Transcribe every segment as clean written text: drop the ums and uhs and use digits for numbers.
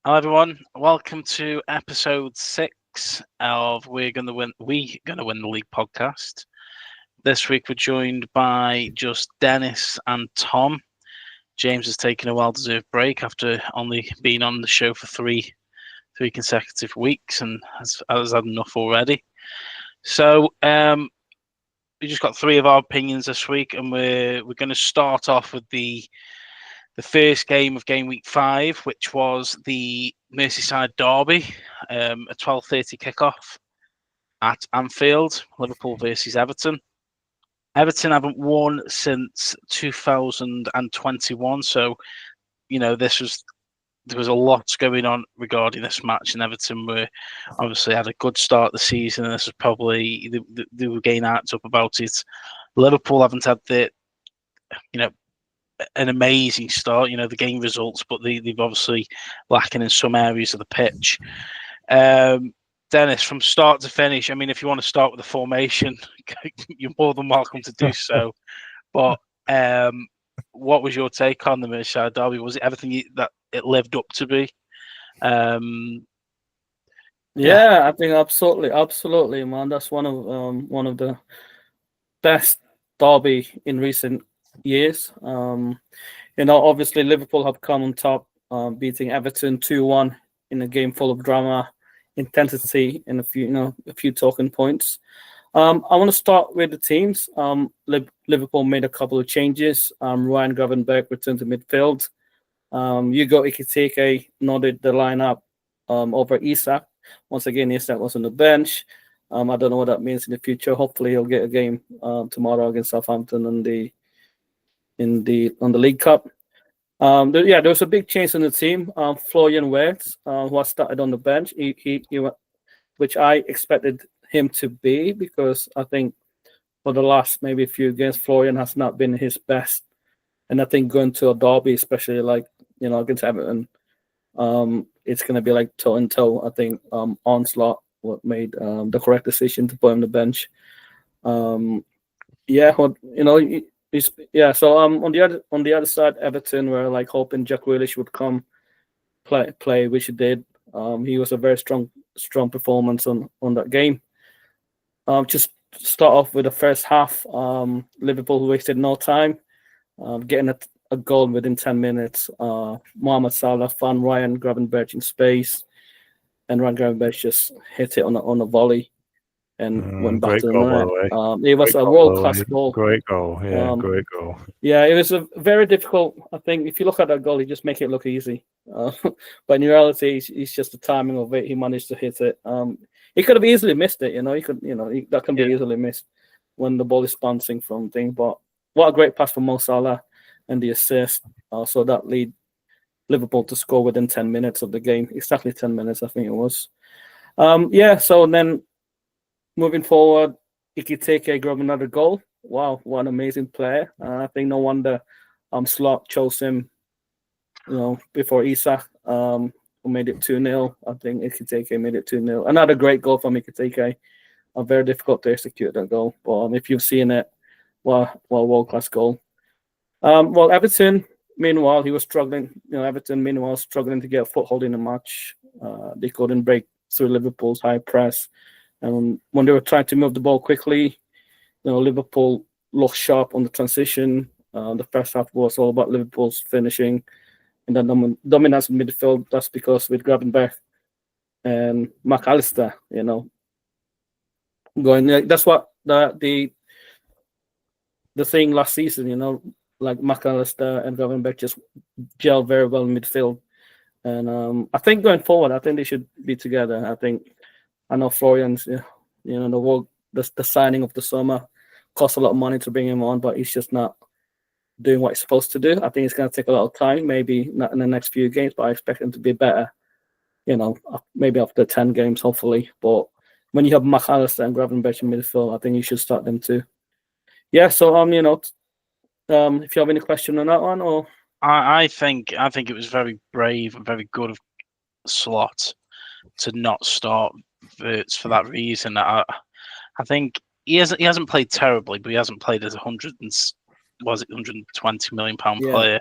Hello, everyone. Welcome to episode 6 of We're Gonna Win the League podcast. This week we're joined by just Dennis and Tom. James has taken a well-deserved break after only being on the show for three consecutive weeks and has had enough already. So we just got three of our opinions this week, and we're going to start off with the first game of game week 5, which was the Merseyside derby, a 12:30 kickoff at Anfield, Liverpool versus Everton. Everton haven't won since 2021, so there was a lot going on regarding this match, and Everton were obviously had a good start the season, and this was probably they were getting amped up about it. Liverpool haven't had an amazing start, the game results, but they've obviously lacking in some areas of the pitch. Dennis, from start to finish, I mean, if you want to start with the formation, you're more than welcome to do so. But what was your take on the Merseyside derby? Was it everything that it lived up to be? Yeah, I think absolutely, man. That's one of the best derby in recent years. Obviously Liverpool have come on top, beating Everton 2-1 in a game full of drama, intensity, and a few talking points. I want to start with the teams. Liverpool made a couple of changes. Ryan Gravenberch returned to midfield. Hugo Ekitike nodded the lineup over Isak. Once again, Isak was on the bench. I don't know what that means in the future. Hopefully, he'll get a game tomorrow against Southampton on the League Cup. There was a big change in the team. Florian Wirtz, who has started on the bench, he which I expected him to be, because I think for the last maybe few games, Florian has not been his best. And I think going to a derby, especially against Everton, it's going to be like toe and toe. I think Onslaught made the correct decision to put him on the bench. So on the other side, Everton were hoping Jack Grealish would come play, which he did. He was a very strong performance on that game. Just start off with the first half. Liverpool wasted no time, getting a goal within 10 minutes. Mohamed Salah found Ryan Gravenberch in space, and Ryan Gravenberch just hit it on a volley and went back to the net. It was a world-class goal. Great goal, great goal. Yeah, it was a very difficult. I think if you look at that goal, he just make it look easy, but in reality, it's just the timing of it. He managed to hit it. He could have easily missed it. That can be easily missed when the ball is bouncing from thing. But what a great pass from Mo Salah and the assist. So that lead Liverpool to score within 10 minutes of the game. Exactly 10 minutes, I think it was. So then moving forward, Ekitike grabbed another goal. Wow, what an amazing player. I think no wonder Slot chose him, before Isak, who made it 2-0. I think Ekitike made it 2-0. Another great goal from Ekitike. Very difficult to execute that goal. But if you've seen it, world-class goal. Everton, meanwhile, he was struggling. Everton, meanwhile, struggling to get a foothold in the match. They couldn't break through Liverpool's high press. And when they were trying to move the ball quickly, Liverpool looked sharp on the transition. The first half was all about Liverpool's finishing, and then dominance in midfield. That's because with Gravenberch and McAllister, going. That's what the thing last season. Like McAllister and Gravenberch just gel very well in midfield. And I think going forward, I think they should be together. I know Florian's, the signing of the summer cost a lot of money to bring him on, but he's just not doing what he's supposed to do. I think it's going to take a lot of time, maybe not in the next few games, but I expect him to be better, maybe after 10 games, hopefully. But when you have McAllister and Gravenberch in midfield, I think you should start them too. Yeah, so, if you have any question on that one, or... I think it was very brave and very good of Slot to not start Wirtz for that reason. I think he hasn't played terribly, but he hasn't played as £120 million player.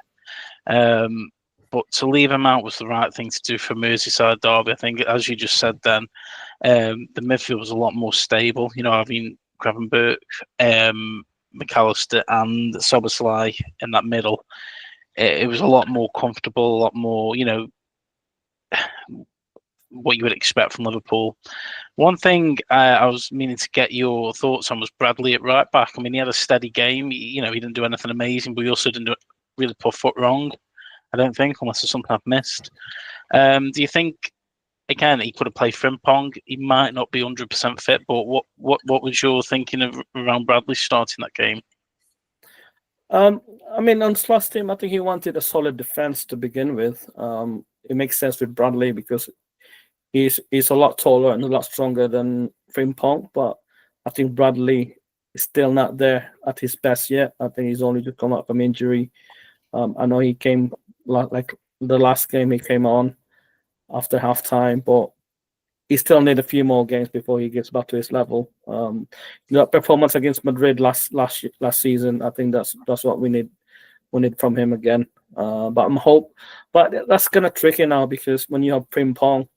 but to leave him out was the right thing to do for Merseyside derby. I think, as you just said, then the midfield was a lot more stable. Having Gravenberch, McAllister, and Soboslai in that middle, it was a lot more comfortable, a lot more, what you would expect from Liverpool. One thing I was meaning to get your thoughts on was Bradley at right back. I mean, he had a steady game. He didn't do anything amazing, but he also didn't really put foot wrong, I don't think, unless there's something I've missed. Do you think, again, he could have played Frimpong? He might not be 100% fit, but what was your thinking around Bradley starting that game? I mean, on Slot's team, I think he wanted a solid defense to begin with. It makes sense with Bradley because he's a lot taller and a lot stronger than Frimpong, but I think Bradley is still not there at his best yet. I think he's only just come out from injury. I know he came, like the last game he came on after halftime, but he still need a few more games before he gets back to his level. That performance against Madrid last season, I think that's what we need from him again. But that's gonna tricky now because when you have Frimpong,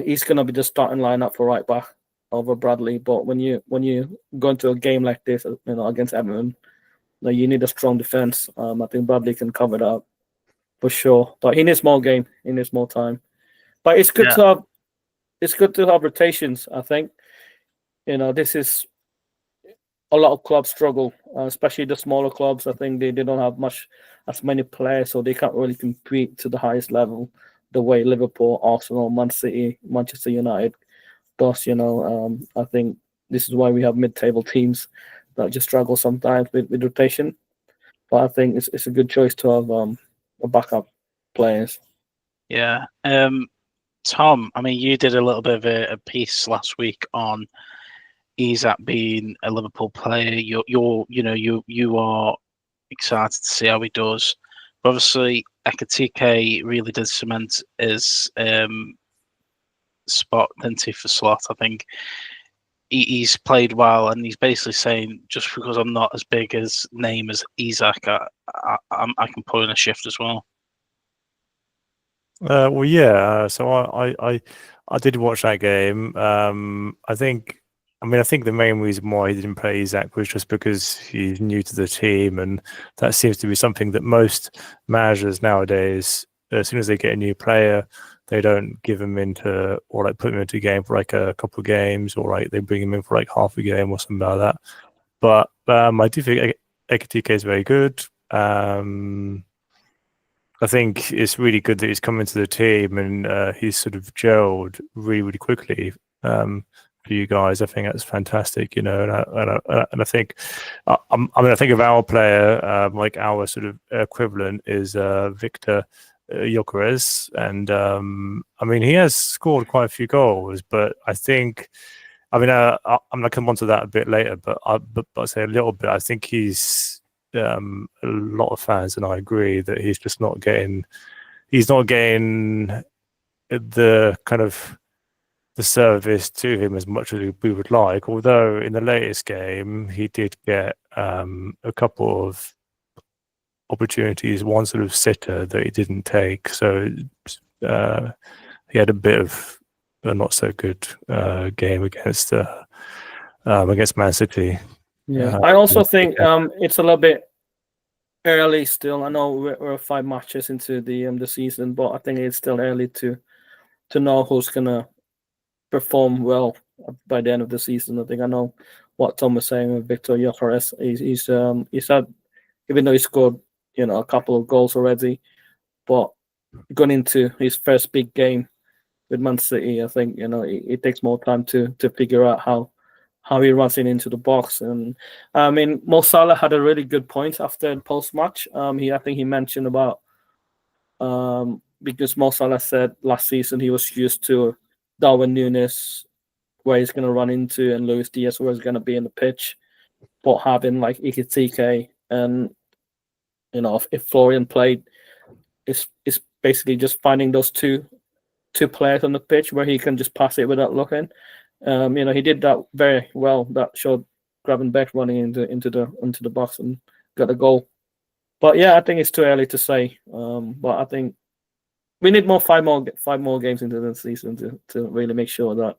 he's gonna be the starting lineup for right back over Bradley. But when you go into a game like this, against Everton, you need a strong defense. I think Bradley can cover that for sure. But he needs more game. He needs more time. But it's good to have. It's good to have rotations. I think, this is a lot of clubs struggle, especially the smaller clubs. I think they don't have as many players, so they can't really compete to the highest level the way Liverpool, Arsenal, Man City, Manchester United does. I think this is why we have mid-table teams that just struggle sometimes with rotation. But I think it's a good choice to have a backup players. Yeah. Tom, I mean, you did a little bit of a piece last week on Isak being a Liverpool player. You are excited to see how he does. But obviously, Ekitike really did cement his spot, didn't he, for Slot? I think he's played well, and he's basically saying, just because I'm not as big as name as Isak, I can put in a shift as well. Well, yeah. So I did watch that game. I think the main reason why he didn't play Isak was just because he's new to the team, and that seems to be something that most managers nowadays, as soon as they get a new player, they don't give him into or like put him into a game for like a couple of games, or like they bring him in for like half a game or something like that. But I do think Ekitike is very good. I think it's really good that he's come into the team and he's sort of gelled really, really quickly for you guys. I think that's fantastic, and I think, I think of our player, like our sort of equivalent is Victor Gyökeres, and I mean he has scored quite a few goals, but I think, I'm gonna come on to that a bit later, but I'll say a little bit. I think he's a lot of fans, and I agree that he's just not getting the kind of the service to him as much as we would like. Although in the latest game he did get a couple of opportunities, one sort of sitter that he didn't take, so he had a bit of a not so good game against Man City. Yeah, I also think it's a little bit early still. I know we're 5 matches into the season, but I think it's still early to know who's gonna perform well by the end of the season. I think I know what Tom was saying with Victor Gyökeres. He's had, even though he scored a couple of goals already, but going into his first big game with Man City, I think it takes more time to figure out how he runs into the box. And I mean, Mo Salah had a really good point after the post-match. I think he mentioned about because Mo Salah said last season he was used to Darwin Núñez, where he's going to run into, and Luis Diaz, where he's going to be in the pitch. But having like Ekitike and if Florian played, it's basically just finding those two players on the pitch where he can just pass it without looking. He did that very well. That showed Gravenberch running into the box and got a goal. But yeah, I think it's too early to say. But I think we need five more games into the season to really make sure that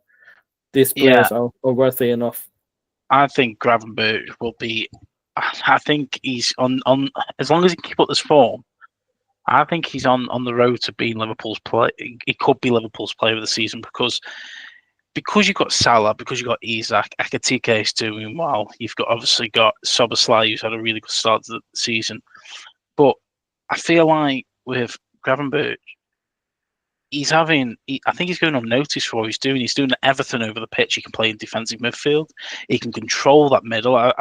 these players are worthy enough. I think Gravenberch will be. I think he's on as long as he can keep up this form. I think he's on the road to being Liverpool's play. He could be Liverpool's player of the season because you've got Salah, because you've got Isak, Ekitike is doing well. You've obviously got Szoboszlai, who's had a really good start to the season. But I feel like with Gravenberch, I think he's going unnoticed for what he's doing. He's doing Everton over the pitch. He can play in defensive midfield. He can control that middle.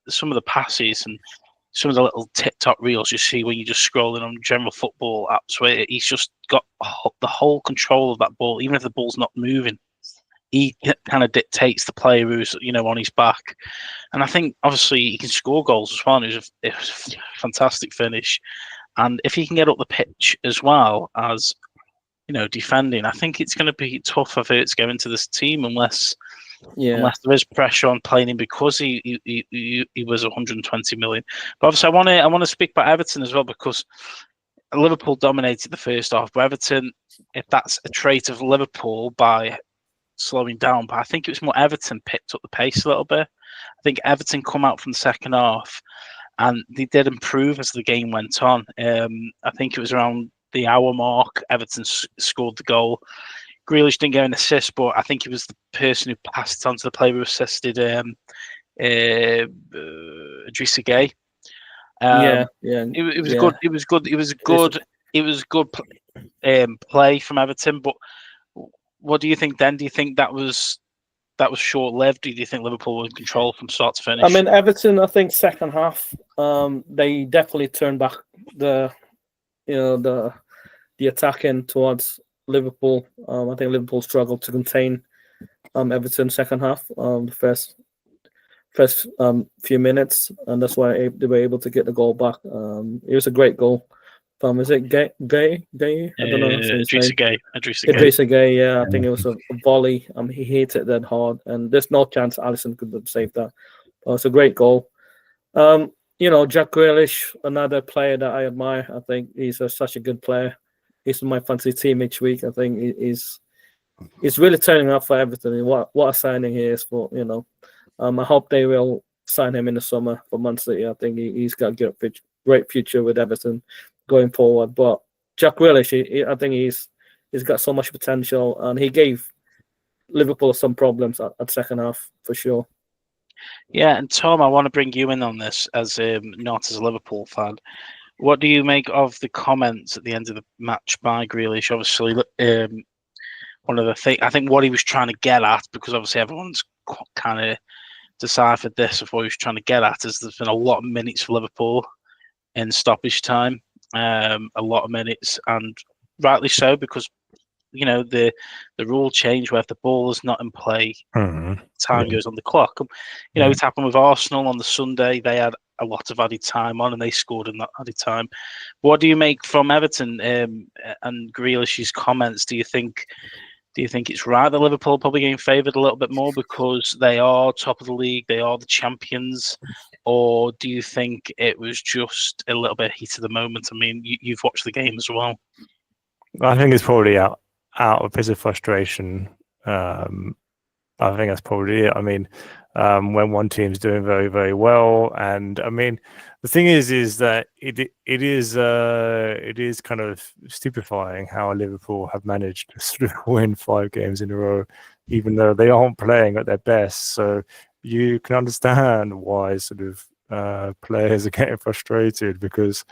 Some of the passes and some of the little TikTok reels you see when you're just scrolling on general football apps, where he's just got the whole control of that ball, even if the ball's not moving. He kind of dictates the player who's on his back, and I think obviously he can score goals as well. It was a fantastic finish, and if he can get up the pitch as well as defending, I think it's going to be tough for it to go into this team unless there is pressure on playing him because he was 120 million. But obviously, I want to speak about Everton as well because Liverpool dominated the first half. But Everton, if that's a trait of Liverpool by slowing down, but I think it was more Everton picked up the pace a little bit. I think Everton come out from the second half and they did improve as the game went on. I think it was around the hour mark, Everton scored the goal. Grealish didn't get an assist, but I think he was the person who passed it on to the player who assisted Idrissa Gueye. It was good. It was good play from Everton. But what do you think then? Do you think that was short-lived? Do you think Liverpool were in control from start to finish? I mean, Everton, I think second half, they definitely turned back the attacking towards Liverpool. I think Liverpool struggled to contain Everton second half, the first few minutes, and that's why they were able to get the goal back. It was a great goal. Is it Gay? I don't know. Idrissa Gueye. Idrissa Gueye, yeah. I think it was a volley. He hit it that hard, and there's no chance Alisson could have saved that. It's a great goal. Jack Grealish, another player that I admire. I think he's such a good player. He's in my fantasy team each week. I think he's really turning up for Everton. What a signing he is for. I hope they will sign him in the summer for Man City. I think he's got a great future with Everton going forward. But Jack Grealish, I think he's got so much potential, and he gave Liverpool some problems at second half for sure. Yeah, and Tom, I want to bring you in on this as not as a Liverpool fan. What do you make of the comments at the end of the match by Grealish? Obviously, one of the things I think what he was trying to get at, because obviously everyone's kind of deciphered this of what he was trying to get at, is there's been a lot of minutes for Liverpool in stoppage time, a lot of minutes, and rightly so because the rule change where if the ball is not in play, time goes on the clock. It's happened with Arsenal on the Sunday. They had a lot of added time on, and they scored in that added time. What do you make from Everton and Grealish's comments? Do you think it's right that Liverpool are probably getting favoured a little bit more because they are top of the league, they are the champions, or do you think it was just a little bit heat of the moment? I mean, you've watched the game as well. I think it's probably out of a bit of frustration. I think that's probably it. I mean, when one team's doing very, very well, and I mean, the thing is that it is kind of stupefying how Liverpool have managed to sort of win 5 games in a row, even though they aren't playing at their best. So you can understand why sort of players are getting frustrated because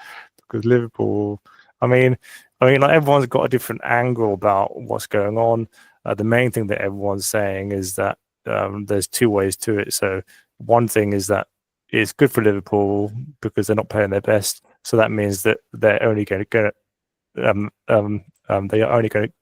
Liverpool. I mean, like everyone's got a different angle about what's going on. The main thing that everyone's saying is that there's 2 ways to it. So one thing is that it's good for Liverpool because they're not playing their best. So that means that they're only going to get they are only going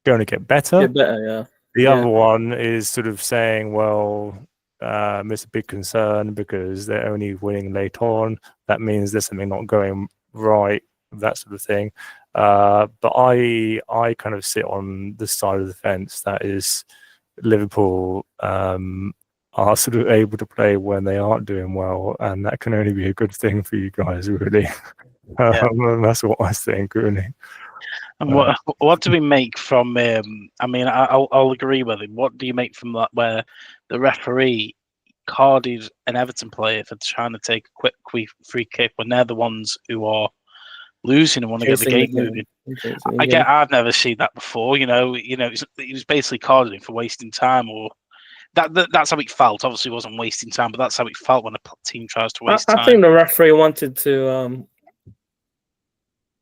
to get better. Get better, yeah. The other one is sort of saying, well, it's a big concern because they're only winning late on. That means there's something not going right, that sort of thing. But I kind of sit on the side of the fence that is Liverpool are sort of able to play when they aren't doing well, and that can only be a good thing for you guys, really. And that's what I think, really. And what do we make from? I mean, I'll agree with him. What do you make from that where the referee carded an Everton player for trying to take a quick free kick when they're the ones who are losing and want to get the game moving? I've never seen that before. He was basically carding him for wasting time, or that's how it felt. Obviously, it wasn't wasting time, but that's how it felt when a team tries to waste time. I think the referee wanted to.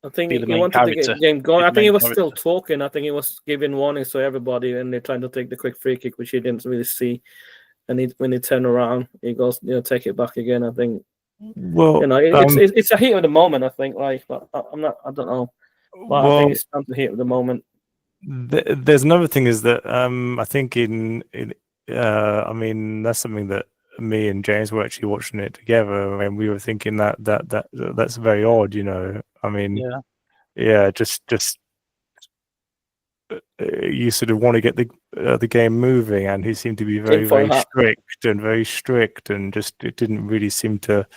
I think he wanted to get the game going. I think he was still talking. I think he was giving warnings to everybody, and they're trying to take the quick free kick, which he didn't really see. And when he turned around, he goes, take it back again. I think. Well, it's a heat of the moment. I think, but I don't know. But I think it's time to heat of the moment. There's another thing is that I think I mean, that's something that me and James were actually watching it together, and we were thinking that's very odd, I mean, just you sort of want to get the game moving, and he seemed to be very strict, and just it didn't really seem to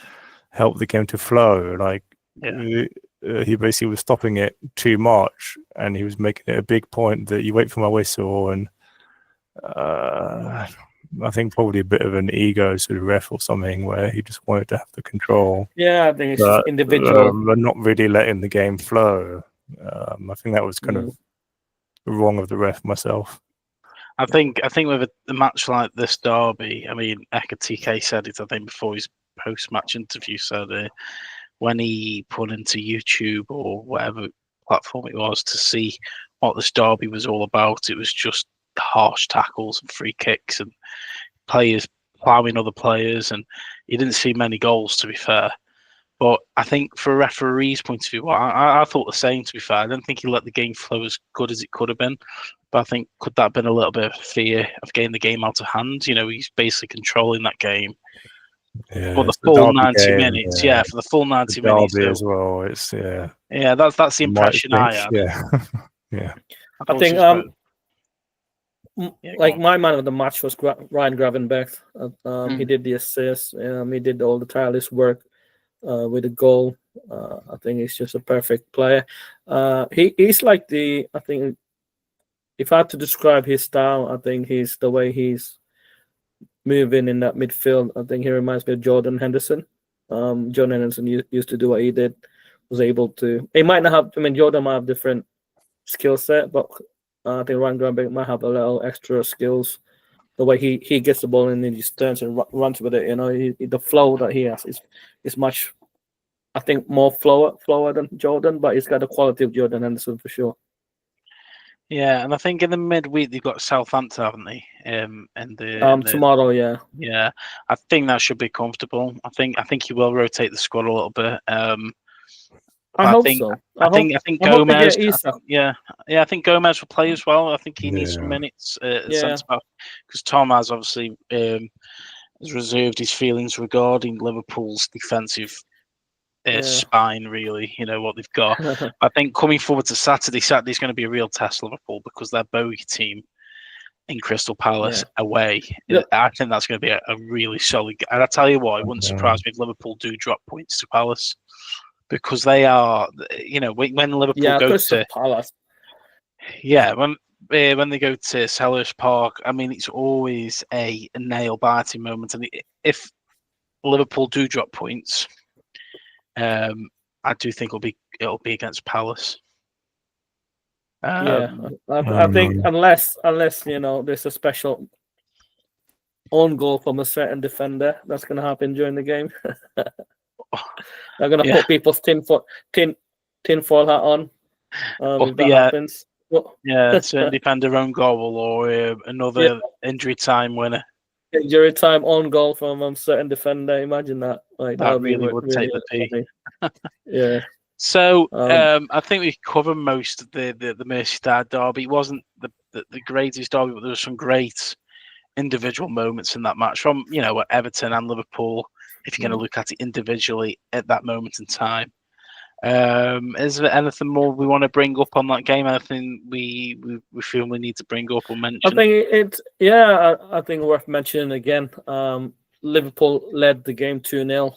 help the game to flow. Like he basically was stopping it too much, and he was making it a big point that you wait for my whistle, and I think probably a bit of an ego sort of ref or something where he just wanted to have the control. Yeah, I think it's just individual. But not really letting the game flow. I think that was kind of wrong of the ref myself. I think with a match like this derby, I mean, TK said it, I think, before his post-match interview, said when he put into YouTube or whatever platform it was to see what this derby was all about, it was just harsh tackles and free kicks and players ploughing other players, and you didn't see many goals, to be fair. But I think for a referee's point of view, I thought the same, to be fair. I don't think he let the game flow as good as it could have been. But I think could that have been a little bit of fear of getting the game out of hand? He's basically controlling that game. Yeah, for the full 90 minutes. For the full 90 minutes. As well. It's Yeah, that's the impression I had. Yeah. I think my man of the match was Ryan Gravenberch. He did the assist. He did all the tireless work with the goal. I think he's just a perfect player. He's like I think if I had to describe his style, I think he's the way he's moving in that midfield. I think he reminds me of Jordan Henderson. Jordan Henderson used to do what he did. Was able to. He might not have. I mean, Jordan might have different skill set, but I think Ryan Gravenberch might have a little extra skills. The way he gets the ball and then he just turns and runs with it. The flow that he has is much, I think, more flower than Jordan, but he's got the quality of Jordan Henderson for sure. Yeah, and I think in the midweek they've got Southampton, haven't they? Tomorrow, yeah. Yeah, I think that should be comfortable. I think he will rotate the squad a little bit. I hope so. I think Gomez. I think Gomez will play as well. I think he needs some minutes centre back because Tom has obviously has reserved his feelings regarding Liverpool's defensive spine. Really, what they've got. I think coming forward to Saturday's going to be a real test Liverpool because their bogey team in Crystal Palace away. I think that's going to be a really solid. And I tell you what, it wouldn't surprise me if Liverpool do drop points to Palace. Because they are, when Liverpool go to Palace, when they go to Selhurst Park, I mean, it's always a nail-biting moment. And if Liverpool do drop points, I do think it'll be against Palace. I think unless there's a special own goal from a certain defender, that's going to happen during the game. They're going to put people's tinfoil hat on if that happens. Certain defender own goal or another injury time winner. Injury time own goal from a certain defender. Imagine that. That really would take the pee. Yeah. So I think we covered most of the Merseyside derby. It wasn't the greatest derby, but there were some great individual moments in that match from Everton and Liverpool. If you're going to look at it individually at that moment in time. Is there anything more we want to bring up on that game? Anything we feel we need to bring up or mention? I think I think worth mentioning again. Liverpool led the game 2-0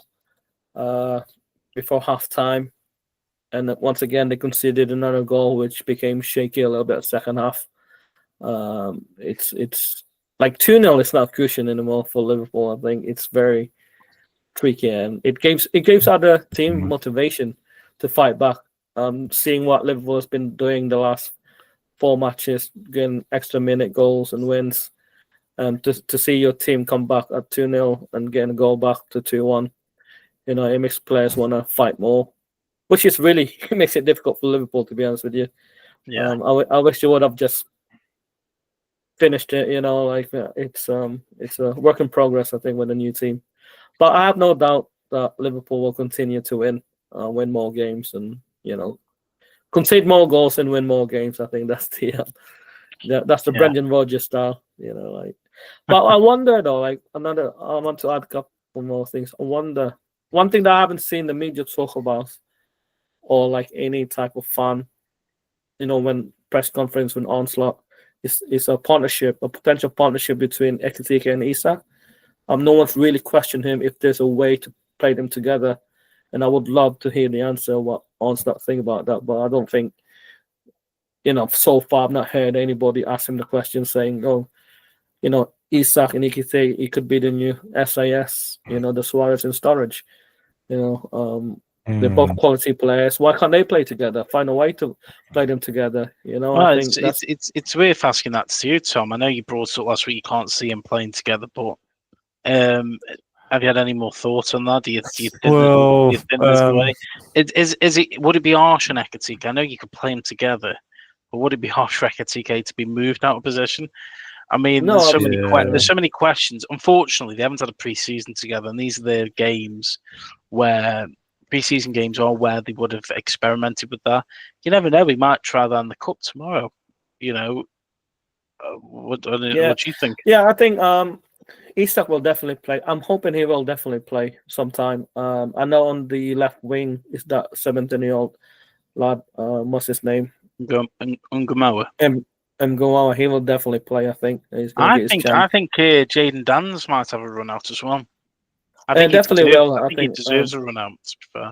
before half time, and once again they conceded another goal, which became shaky a little bit second half. It's like 2-0 is not cushion anymore for Liverpool. I think it's very tricky, and it gives other team motivation to fight back. Seeing what Liverpool has been doing the last 4 matches, getting extra minute goals and wins, and to see your team come back at 2-0 and getting a goal back to 2-1, it makes players want to fight more, which is really it makes it difficult for Liverpool, to be honest with you. Yeah, I wish you would have just finished it. It's a work in progress, I think, with the new team. But I have no doubt that Liverpool will continue to win more games, and concede more goals and win more games. I think that's the Brendan Rodgers style. But I wonder though. I want to add a couple more things. I wonder one thing that I haven't seen the media talk about, or like any type of fan, when press conference, when onslaught, is a potential partnership between Ekitike and Isak. No one's really questioned him if there's a way to play them together, and I would love to hear the answer what onslaught think about that. But I don't think, so far I've not heard anybody ask him the question saying, "Oh, Isak and Ekitike, he could be the new SAS, the Suarez in Sturridge." They're both quality players. Why can't they play together? Find a way to play them together. Well, I think it's worth asking that to you, Tom. I know you brought up last week you can't see them playing together, but have you had any more thoughts on that? Do you think there's a way? Would it be harsh on Ekitike? I know you could play them together, but would it be harsh for Ekitike to be moved out of position? I mean, No, there's so many questions. Unfortunately, they haven't had a pre-season together, and these are the games where pre-season games are where they would have experimented with that. You never know; we might try that in the cup tomorrow. What do you think? Yeah, I think Isak will definitely play. I'm hoping he will definitely play sometime. I know on the left wing is that 17-year-old lad. What's his name? Ungamoa. Ngoa, he will definitely play. I think he's going to get his chance. I think Jaden Dans might have a run out as well. I think definitely will. I think he deserves a run out, to be fair.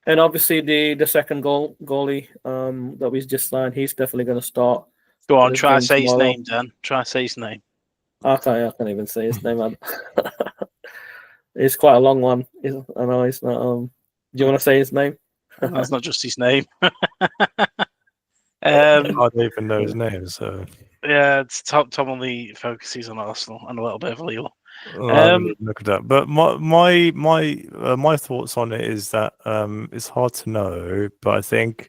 And obviously the second goalie that we just signed, he's definitely going to start. Go on, try to say his name, Dan. Try to say his name. I can't even say his name. It's quite a long one. I know it's not. Do you want to say his name? That's not just his name. I don't even know his name, so yeah, it's Tom only focuses on Arsenal and a little bit of Lille. Look at that. But my thoughts on it is that it's hard to know, but I think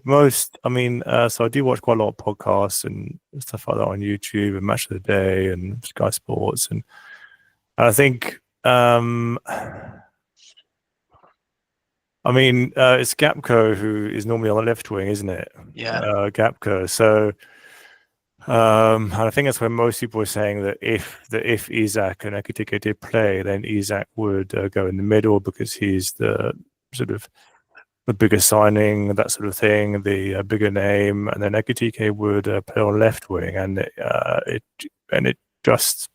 most. I mean, so I do watch quite a lot of podcasts and stuff like that on YouTube and Match of the Day and Sky Sports, and I think I mean, it's Gapco who is normally on the left wing, isn't it? Yeah. Gapco. So, and I think that's where most people are saying that if Isak and Ekitike did play, then Isak would go in the middle because he's the sort of the bigger signing, that sort of thing, the bigger name, and then Ekitike would play on left wing, and it just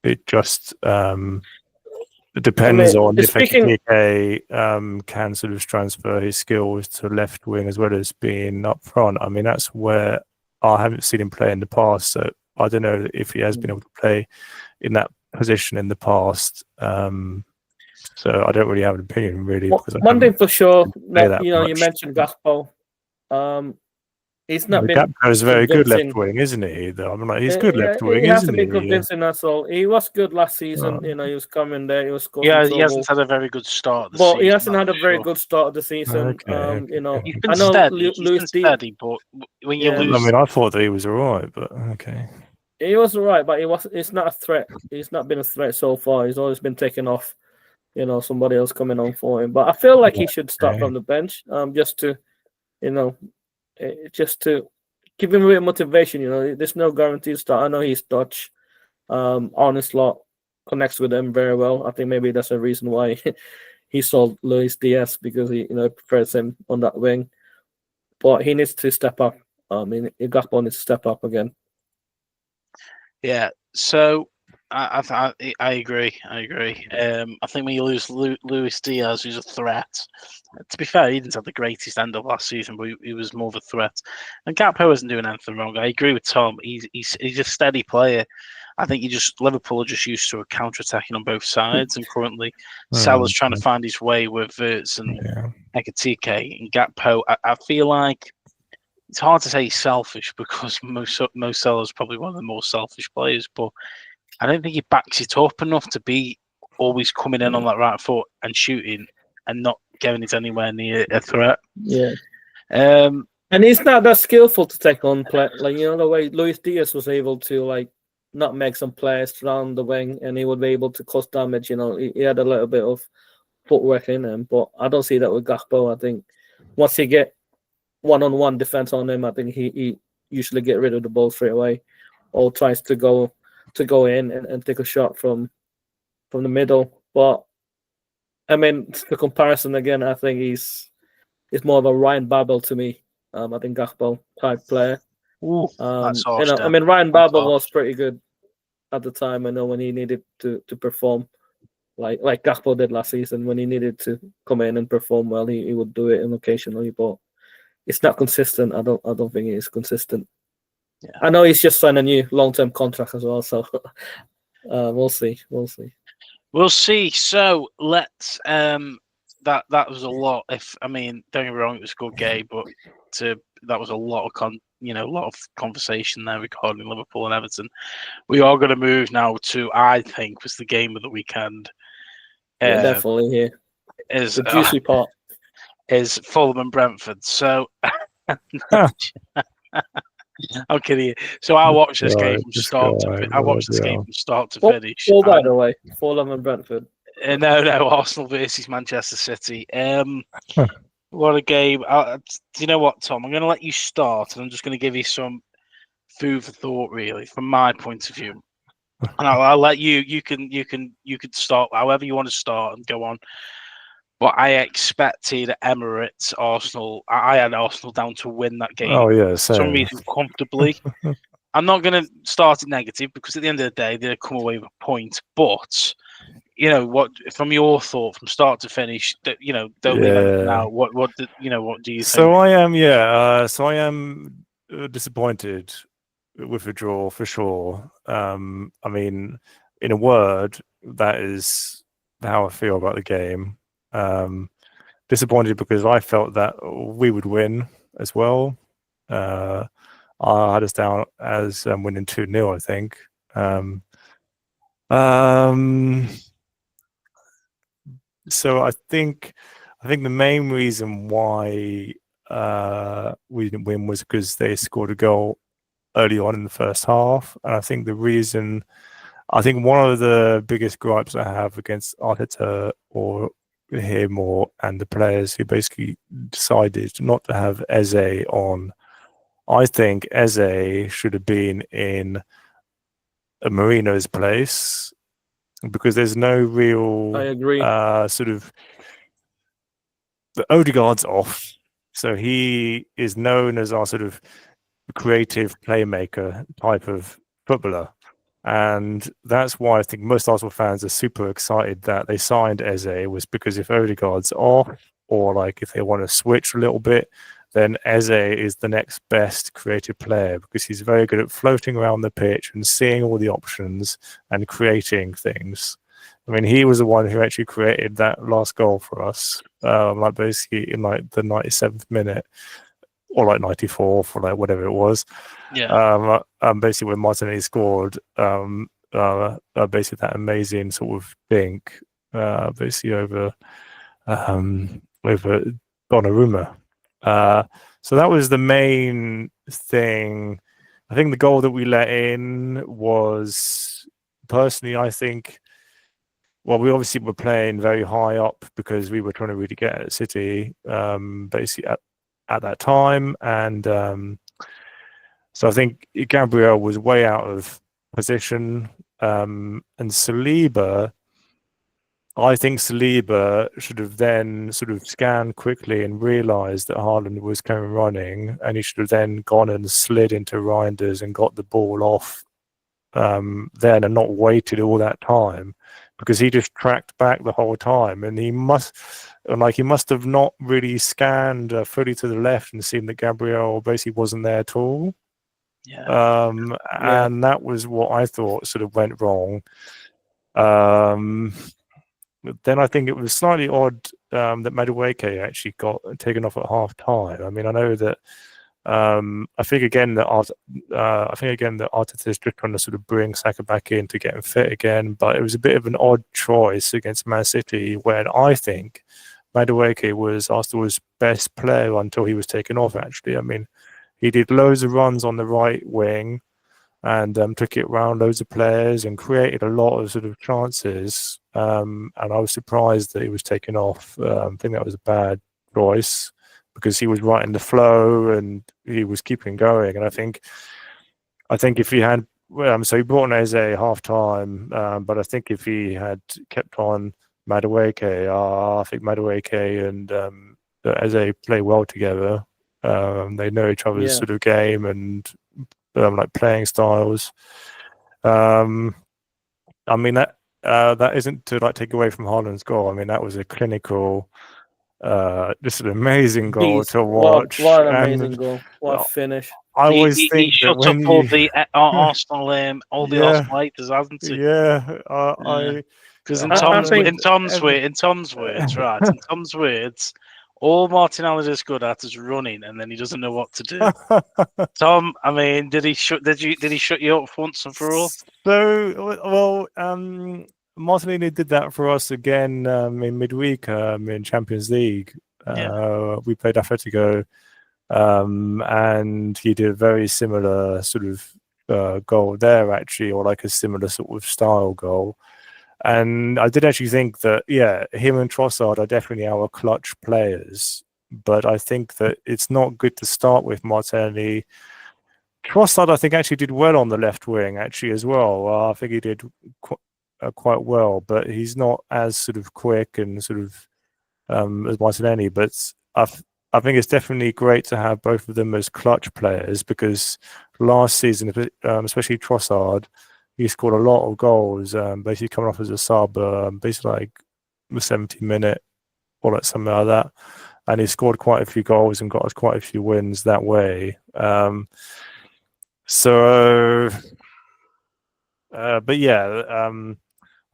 it depends on if Ekitike can sort of transfer his skills to left wing as well as being up front. I mean, that's where I haven't seen him play in the past, so I don't know if he has been able to play in that position in the past. So I don't really have an opinion, really. One thing for sure, that, you mentioned Gakpo. He's not been. Gakpo is very good left wing, isn't he? I'm like, he's good left wing. He hasn't been convincing us all. He was good last season. He was coming there. He was scoring. Yeah, he hasn't had a very good start of the season. He hasn't had a very good start of the season. Okay. He's been steady. But when you lose, I mean, I thought that he was alright, but okay. He was alright, but it's not a threat. He's not been a threat so far. He's always been taken off. Somebody else coming on for him. But I feel like he should start from the bench, just to give him a bit of motivation. There's no guaranteed start. I know he's Dutch. Arne Slot connects with him very well. I think maybe that's a reason why he sold Luis Diaz because he prefers him on that wing. But he needs to step up. Gakpo needs to step up again. Yeah. So I agree. I think when you lose Luis Diaz, who's a threat. To be fair, he didn't have the greatest end of last season, but he was more of a threat. And Gakpo isn't doing anything wrong. I agree with Tom. He's a steady player. I think Liverpool are just used to a counter-attacking on both sides, and currently Salah's trying to find his way with Wirtz and Ekitike and Gakpo. I feel like it's hard to say he's selfish because Mo Salah's probably one of the more selfish players, but I don't think he backs it up enough to be always coming in on that right foot and shooting and not getting it anywhere near a threat. Yeah. And he's not that skillful to take on play. The way Luis Diaz was able to not make some players around the wing, and he would be able to cause damage. He had a little bit of footwork in him, but I don't see that with Gakpo. I think once he get one-on-one defense on him, I think he usually get rid of the ball straight away, or tries to go in and take a shot from the middle. But I mean, the comparison again, I think he's more of a Ryan Babel to me. I think Gakpo type player. Ooh, that's Ryan Babel was pretty good at the time. I know when he needed to perform, like Gakpo did last season. When he needed to come in and perform well, he would do it occasionally, but it's not consistent. I don't think it is consistent. Yeah. I know he's just signed a new long-term contract as well, so we'll see. So let's that was a lot. Don't get me wrong, it was a good game, but that was a lot of conversation there regarding Liverpool and Everton. We are going to move now to, I think, was the game of the weekend. Definitely here. Is the juicy part. Is Fulham and Brentford. So I'm kidding you. So I watched this game from start to finish. By the way, Fulham and Brentford. No, Arsenal versus Manchester City. What a game! Do you know what, Tom? I'm going to let you start, and I'm just going to give you some food for thought, really, from my point of view. And I'll let you. You can start however you want to start and go on. But I expected Emirates, Arsenal. I had Arsenal down to win that game. Oh yeah, for some reason comfortably. I'm not going to start it negative because at the end of the day, they'll come away with a point. But what from your thought from start to finish, don't leave anything out. What do you think? So I am disappointed with a draw for sure. In a word, that is how I feel about the game. Disappointed because I felt that we would win as well. I had us down as winning 2-0, I think. So I think the main reason why we didn't win was because they scored a goal early on in the first half, and I think one of the biggest gripes I have against Arteta or him and the players who basically decided not to have Eze on. I think Eze should have been in Marino's place because there's no real. I agree. Sort of the Odegaard's off, so he is known as our sort of creative playmaker type of footballer. And that's why I think most Arsenal fans are super excited that they signed Eze, was because if Odegaard's off or if they want to switch a little bit, then Eze is the next best creative player because he's very good at floating around the pitch and seeing all the options and creating things. He was the one who actually created that last goal for us, basically in the 97th minute. Or 94th, or whatever it was. Yeah. Basically, when Martinelli scored, basically that amazing sort of dink, basically over Donnarumma. So that was the main thing. I think the goal that we let in was, personally, I think. Well, we obviously were playing very high up because we were trying to really get at City, basically at that time, and so I think Gabriel was way out of position, and Saliba I think Saliba should have then sort of scanned quickly and realised that Haaland was coming running, and he should have then gone and slid into Reinders and got the ball off then and not waited all that time, because he just tracked back the whole time, and he must have not really scanned fully to the left and seen that Gabriel basically wasn't there at all. Yeah. And that was what I thought sort of went wrong. Then I think it was slightly odd that Madueke actually got taken off at half time. I mean, I know that I think again that Arteta is just trying to sort of bring Saka back in to get him fit again, but it was a bit of an odd choice against Man City when I think Madueke was Arsenal's best player until he was taken off. Actually, I mean, he did loads of runs on the right wing and took it around loads of players and created a lot of sort of chances. And I was surprised that he was taken off. I think that was a bad choice because he was right in the flow and he was keeping going. And I think if he had, so he brought on Eze half time, but I think if he had kept on Madueke, I think Madueke and Eze play well together. They know each other's sort of game and like playing styles. I mean that isn't to like take away from Haaland's goal. I mean that was a clinical, just an amazing goal to watch. What an amazing goal! What a finish! I always think he shut that when up all the Arsenal, the Arsenal haters, hasn't he? Yeah, because in Tom's words, right? In Tom's words, all Martinelli is good at is running, and then he doesn't know what to do. Tom, I mean, did he shut you up once and for all? So, well, Martinelli did that for us again in midweek in Champions League. We played Atletico, and he did a very similar sort of goal there, actually, or like a similar sort of style goal. And I did actually think that, him and Trossard are definitely our clutch players. But I think that it's not good to start with Martinelli. Trossard, I think, actually did well on the left wing, actually, as well. I think he did quite well, but he's not as sort of quick and sort of as Martinelli. But I think it's definitely great to have both of them as clutch players, because last season, especially Trossard, he scored a lot of goals, basically coming off as a sub, basically like the 70 minute or like something like that. And he scored quite a few goals and got us quite a few wins that way. But yeah,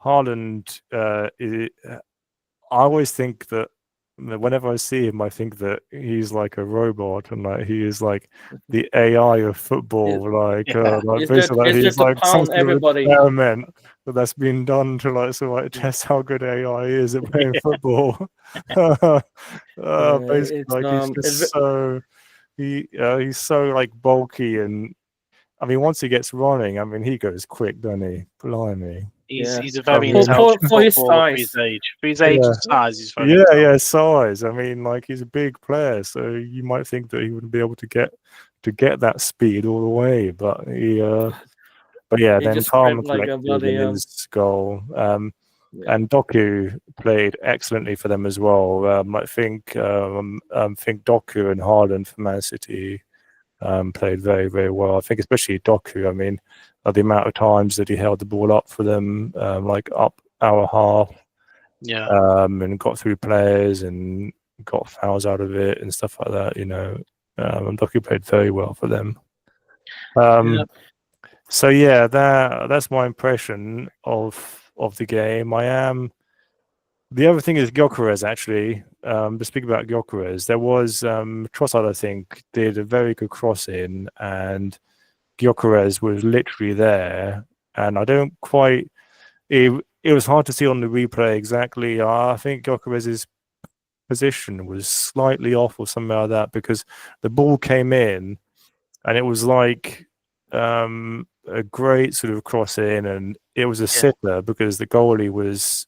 Haaland, I always think that whenever I see him, I think that he's like a robot and like he is like the AI of football. Basically, he's like some sort of experiment that's been done to like test how good AI is at playing football. Basically, like he's just so he's so like bulky, and I mean once he gets running, I mean he goes quick, doesn't he? Blimey. He's a very intelligent footballer for his age. For his age and size, he's very intelligent. Size. I mean, like he's a big player, so you might think that he wouldn't be able to get that speed all the way. But then Palmer collected in his goal. And Doku played excellently for them as well. I think Doku and Haaland for Man City played very, very well. I think especially Doku. I mean, the amount of times that he held the ball up for them, like up our half, and got through players and got fouls out of it and stuff like that. And Doku played very well for them. So yeah, that's my impression of the game. The other thing is Gyökeres, actually. To speak about Gyökeres, there was Trossard, I think, did a very good cross in, and Gyökeres was literally there, and I don't quite. It was hard to see on the replay exactly. I think Gyökeres' position was slightly off or something like that, because the ball came in, and it was like a great sort of cross in, and it was a sitter because the goalie was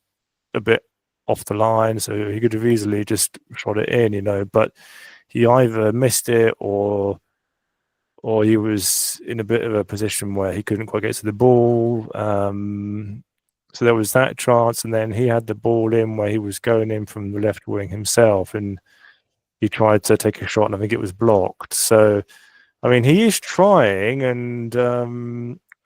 a bit off the line, so he could have easily just shot it in, but he either missed it or he was in a bit of a position where he couldn't quite get to the ball. So there was that chance, and then he had the ball in where he was going in from the left wing himself, and he tried to take a shot, and I think it was blocked. So, I mean, he is trying, and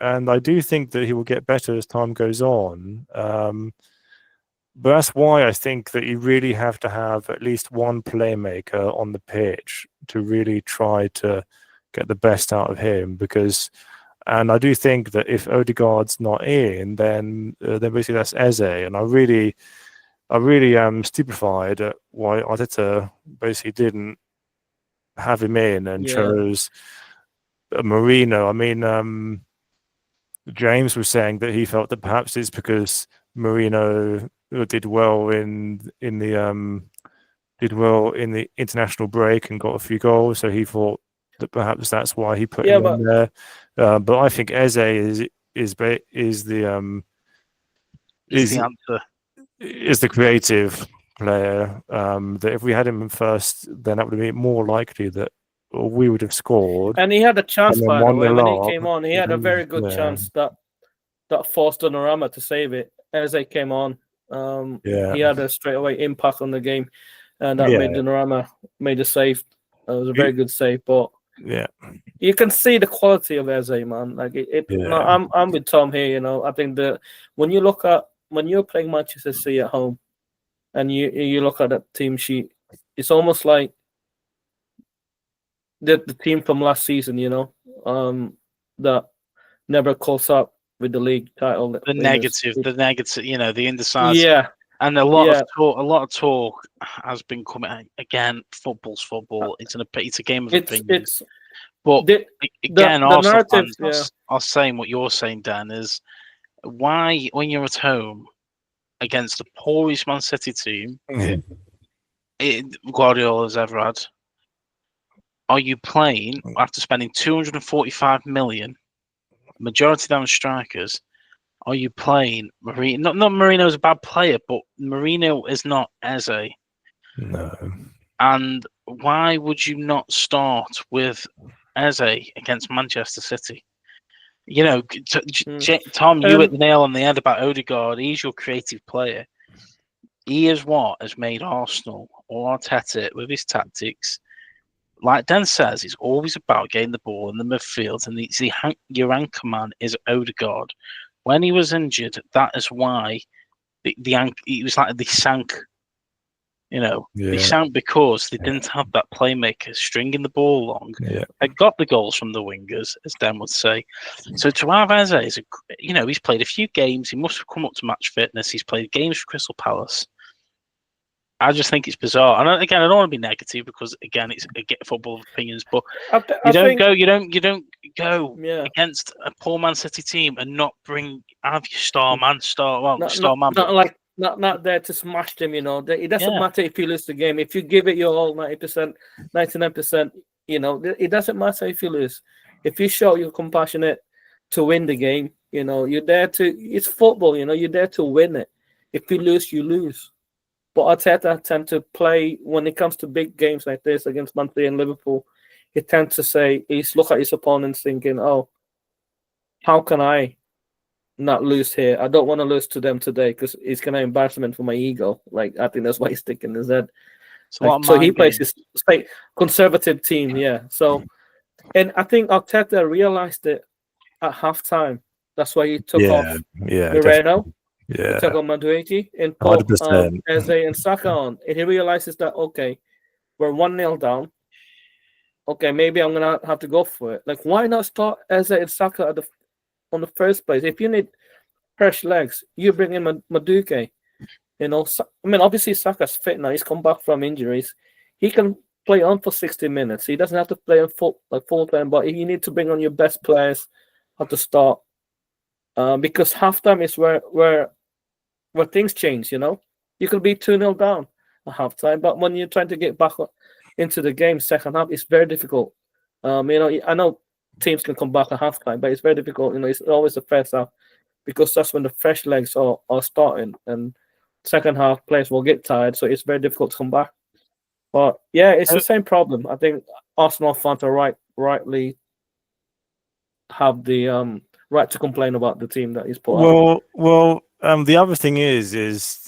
I do think that he will get better as time goes on. But that's why I think that you really have to have at least one playmaker on the pitch to really try to get the best out of him. And I do think that if Odegaard's not in, then basically that's Eze, and I really am stupefied at why Arteta basically didn't have him in and chose Marino. I mean, James was saying that he felt that perhaps it's because Marino did well in the international break and got a few goals, so he thought that perhaps that's why he put him in there. But I think Eze is the answer. Is the creative player. That if we had him in first, then that would have been more likely that we would have scored. And he had a chance, by the way, when he came on. He had a very good chance that forced Donnarumma to save it. As they came on, he had a straightaway impact on the game, and that made Donnarumma made a save. It was a very good save, but you can see the quality of Eze, man. Like I'm with Tom here. You know, I think that when you're playing Manchester City at home, and you look at that team sheet, it's almost like the team from last season. You know, that never caught up with the league title. The negative, you know, the indecisive. Yeah. And a lot of talk has been coming again. Football's football. It's a game of opinions. But again, Arsenal fans are saying what you're saying, Dan, is why, when you're at home against the poorest Man City team Guardiola's ever had, are you playing after spending 245 million, majority down strikers? Are you playing Marino? Not Marino's a bad player, but Marino is not Eze. No. And why would you not start with Eze against Manchester City? You know, Tom, you hit the nail on the head about Odegaard. He's your creative player. He is what has made Arsenal or Arteta with his tactics. Like Dan says, it's always about getting the ball in the midfield, and your anchor man is Odegaard. When he was injured, that is why it was like they sank. You know, they sank because they didn't have that playmaker stringing the ball along. They got the goals from the wingers, as Dan would say. So to have Eze, he's played a few games. He must have come up to match fitness. He's played games for Crystal Palace. I just think it's bizarre. And again, I don't want to be negative because again, it's a football opinions. But you don't go against a poor Man City team and not have your star man. Not there to smash them. You know, it doesn't matter if you lose the game. If you give it your all, 90%, 99%, you know, it doesn't matter if you lose. If you show you're compassionate to win the game, you know, you're there to. It's football. You know, you're there to win it. If you lose, you lose. But Arteta tend to play when it comes to big games like this against Man City and Liverpool. He tends to say he's look at his opponents thinking, "Oh, how can I not lose here? I don't want to lose to them today because it's gonna embarrassment for my ego." Like I think that's why he's sticking his head. So he plays his conservative team, So, and I think Arteta realized it at halftime. That's why he took off Moreno. He took on Madueke and put Eze and Saka on. And he realizes that, okay, we're 1-0 down. Okay, maybe I'm going to have to go for it. Like, why not start Eze and Saka on the first place? If you need fresh legs, you bring in Madueke. You know, I mean, obviously Saka's fit now. He's come back from injuries. He can play on for 60 minutes. He doesn't have to play on full time, but you need to bring on your best players at the start. Because halftime is where things change, you know. You could be 2-0 down at halftime, but when you're trying to get back into the game second half, it's very difficult. You know, I know teams can come back at halftime, but it's very difficult. You know, it's always the first half because that's when the fresh legs are starting, and second half players will get tired, so it's very difficult to come back. But yeah, it's the same problem. I think Arsenal fans are rightly have the right to complain about the team that he's put out. Well, The other thing is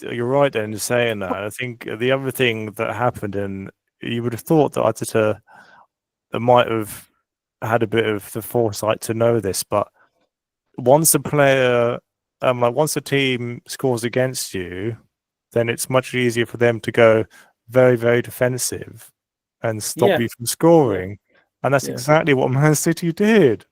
you're right then in saying that. I think the other thing that happened, and you would have thought that Arteta might have had a bit of the foresight to know this, but once a player, once a team scores against you, then it's much easier for them to go very, very defensive and stop you from scoring. And that's exactly what Man City did.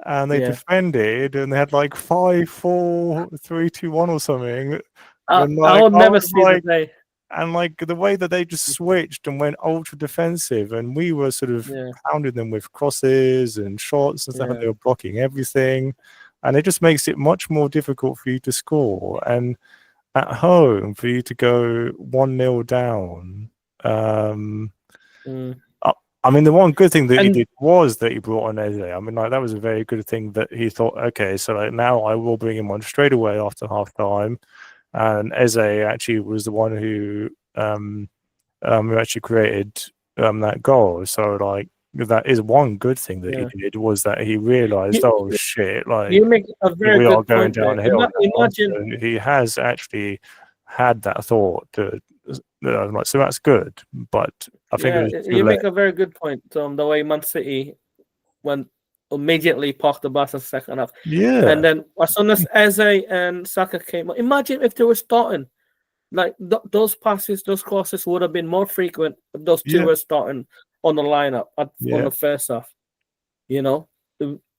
And they defended, and they had like 5-4-3-2-1 or something. I'll never see the day. And like the way that they just switched and went ultra defensive, and we were sort of pounding them with crosses and shots and stuff, and they were blocking everything. And it just makes it much more difficult for you to score. And at home, for you to go 1-0 down. I mean, the one good thing that he did was that he brought on Eze. I mean, like that was a very good thing that he thought, okay, so like now I will bring him on straight away after half time. And Eze actually was the one who actually created that goal. So like that is one good thing that he did, was that he realized, oh shit, like you make a very we good are going point, downhill. Imagine So he has actually had that thought to, so that's good. But I think you make a very good point. The way Man City went immediately parked the bus in the second half. Yeah. And then as soon as Eze and Saka came, imagine if they were starting. Like those passes, those crosses would have been more frequent if those two were starting on the lineup on the first half. You know?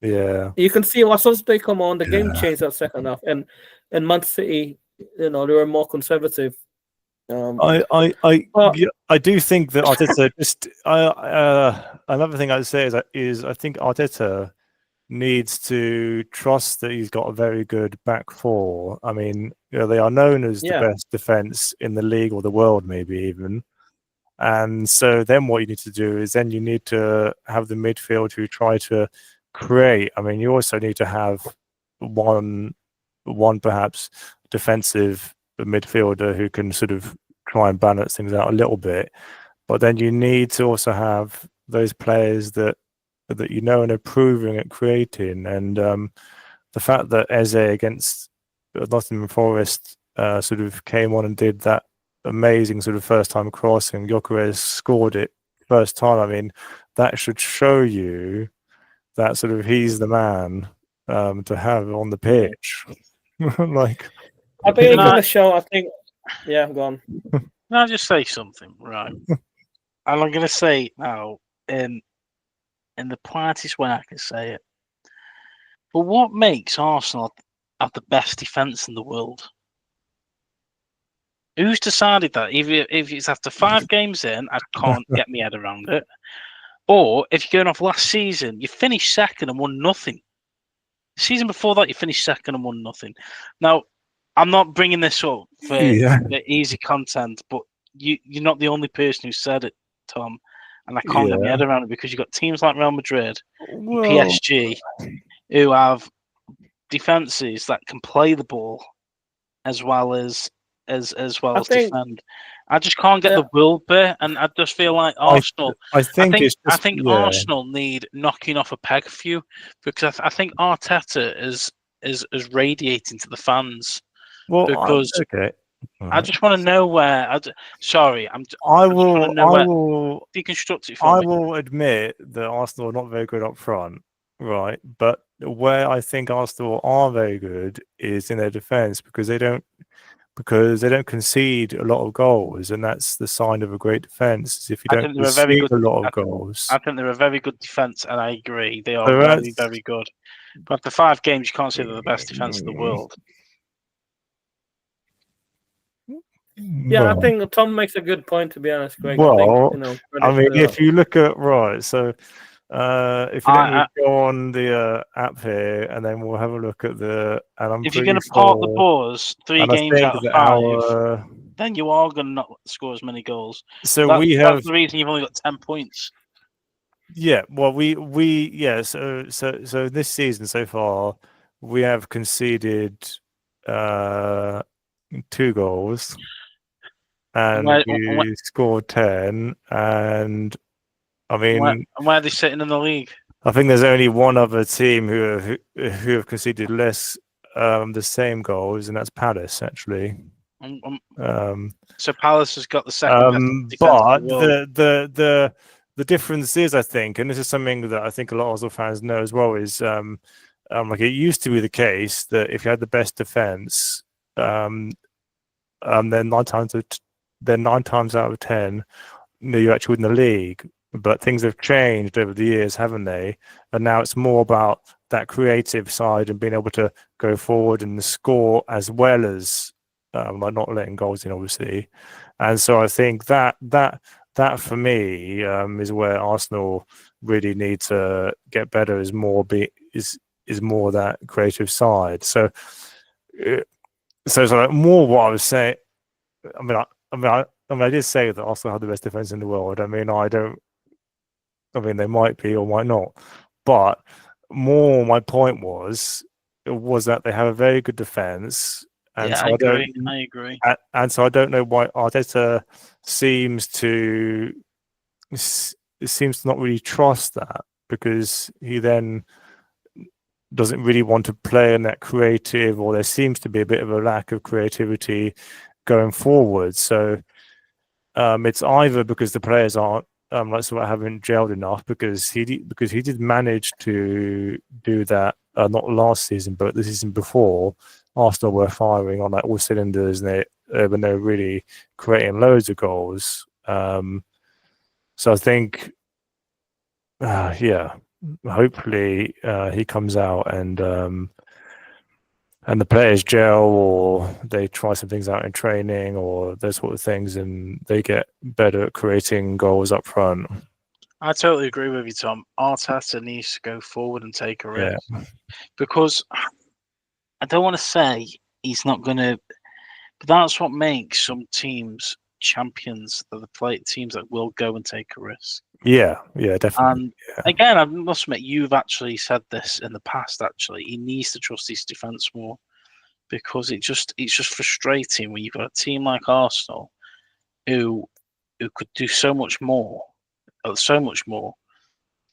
Yeah. You can see as soon as they come on, the game changed that second half. And Man City, they were more conservative. I do think that Arteta just another thing I'd say is I think Arteta needs to trust that he's got a very good back four. I mean, they are known as the best defense in the league or the world, maybe even. And so then what you need to do is then you need to have the midfield who try to create. I mean, you also need to have one perhaps defensive midfielder who can sort of try and balance things out a little bit. But then you need to also have those players that and are proving at creating. And the fact that Eze against Nottingham Forest sort of came on and did that amazing sort of first time cross, and Gyökeres scored it first time. I mean, that should show you that sort of he's the man to have on the pitch. Like, I think it's gonna show. I think, go on. Can I just say something, right? And I'm gonna say now, in the politest way I can say it. But what makes Arsenal have the best defence in the world? Who's decided that? If it's after 5 games in, I can't get my head around it. Or if you're going off last season, you finished second and won nothing. The season before that, you finished second and won nothing. Now, I'm not bringing this up for easy content, but you're not the only person who said it, Tom. And I can't get my head around it, because you've got teams like Real Madrid, PSG, who have defenses that can play the ball as well as defend. I just can't get the will bit, and I just feel like Arsenal. I think Arsenal need knocking off a peg a few, because I think Arteta is radiating to the fans. Well, because I just want to know where. I will deconstruct it for me. I will admit that Arsenal are not very good up front, right? But where I think Arsenal are very good is in their defence, because they don't concede a lot of goals, and that's the sign of a great defence. If you don't concede a lot of goals, I think they're a very good defence, and I agree they are very, very good. But after 5 games, you can't say they're the best defence in the world. Yeah, I think Tom makes a good point, to be honest, Greg. Well, I mean, if you look at so if you let me go on the app here, and then we'll have a look at if you're going to park the balls 3 games out of 5, then you are going to not score as many goals. So that's the reason you've only got 10 points. Yeah, well, so this season so far, we have conceded 2 goals. And we scored 10, and I mean, where are they sitting in the league? I think there's only one other team who have conceded less the same goals, and that's Palace actually. So Palace has got the second best defense but in the world. the difference is, I think, and this is something that I think a lot of Arsenal fans know as well, is like it used to be the case that if you had the best defense, then nine times out of 10, you actually win the league. But things have changed over the years, haven't they? And now it's more about that creative side and being able to go forward and score, as well as like not letting goals in, obviously. And so I think that for me is where Arsenal really need to get better. Is more that creative side. So like more what I was saying. I did say that Arsenal have the best defense in the world. I mean, they might be or might not, but more my point was that they have a very good defense. And yeah, so I agree. And so I don't know why Arteta seems to not really trust that, because he then doesn't really want to play in that creative, or there seems to be a bit of a lack of creativity going forward. So it's either because the players aren't haven't gelled enough, because he did manage to do that not last season but the season before. Arsenal were firing on all cylinders, and they were really creating loads of goals. So I think, hopefully he comes out and the players gel, or they try some things out in training or those sort of things, and they get better at creating goals up front. I totally agree with you, Tom. Arteta needs to go forward and take a risk, because I don't want to say he's not going to, but that's what makes some teams champions. They're the teams that will go and take a risk. Yeah, definitely. And again, I must admit, you've actually said this in the past. Actually, he needs to trust his defense more, because it's just frustrating when you've got a team like Arsenal who could do so much more.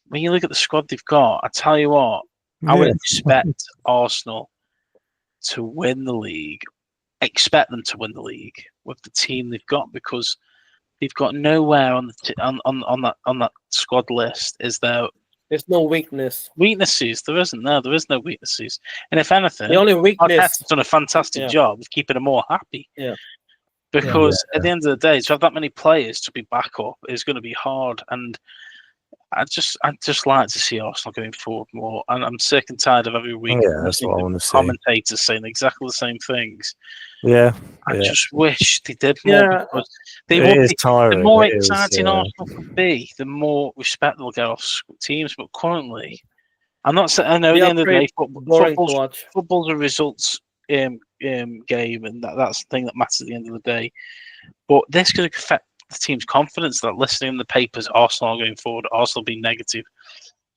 When you look at the squad they've got, I tell you what, I would expect Arsenal to win the league. Expect them to win the league with the team they've got, because they've got nowhere on that squad list. There's no weaknesses. There isn't. There is no weaknesses. And if anything, the only weakness Arteta's done a fantastic job of keeping them more happy. Yeah. Because at the end of the day, to have that many players to be back up is going to be hard. And I'd just like to see Arsenal going forward more. And I'm sick and tired of every week that's what I want to see. Commentators saying exactly the same things. I just wish they did more, because the more exciting Arsenal could be, the more respect they'll get off teams. But currently, I'm not saying, I know at the end of the day, football's a results game, and that's the thing that matters at the end of the day. But this could affect the team's confidence, that listening in the papers, Arsenal are going forward, Arsenal being negative,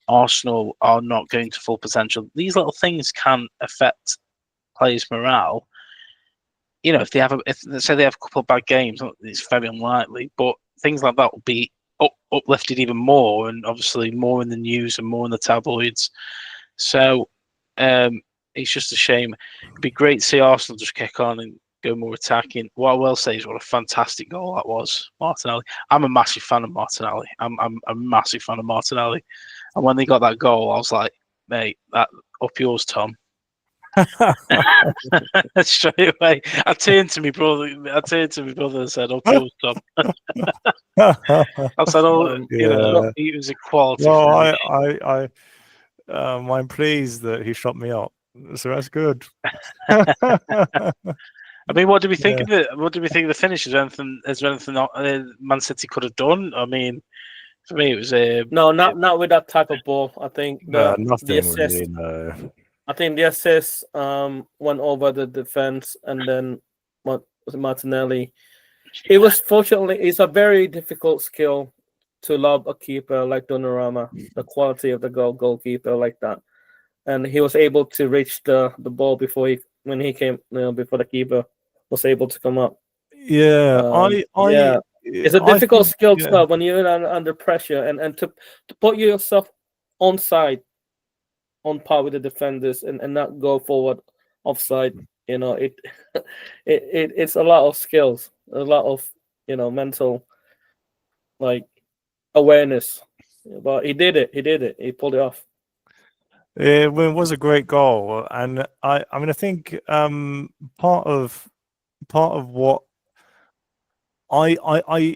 Arsenal are not going to full potential. These little things can affect players' morale. You know, if let's say they have a couple of bad games, it's very unlikely, but things like that will be uplifted even more, and obviously more in the news and more in the tabloids. So it's just a shame. It'd be great to see Arsenal just kick on and go more attacking. What I will say is, what a fantastic goal that was, Martinelli. I'm a massive fan of Martinelli. I'm a massive fan of Martinelli. And when they got that goal, I was like, mate, that up yours, Tom. Straight away, I turned to my brother and said, "Up yours, Tom." I said, he was a quality. Well, I'm pleased that he shot me up, so that's good. I mean, what do we think of it? What do we think of the finish? Is there anything Man City could have done? I mean, for me, it was not with that type of ball. I think nothing the assist, really. No. I think the assist went over the defense, and then Martinelli. It was fortunately, it's a very difficult skill to lob a keeper like Donnarumma, the quality of the goalkeeper like that, and he was able to reach the ball before the keeper was able to come up. It's a difficult skill to have when you're under pressure, and to put yourself on par with the defenders and not go forward offside. It's a lot of skills, a lot of mental awareness. But he did it. He pulled it off. It was a great goal, and I mean, I think part of what I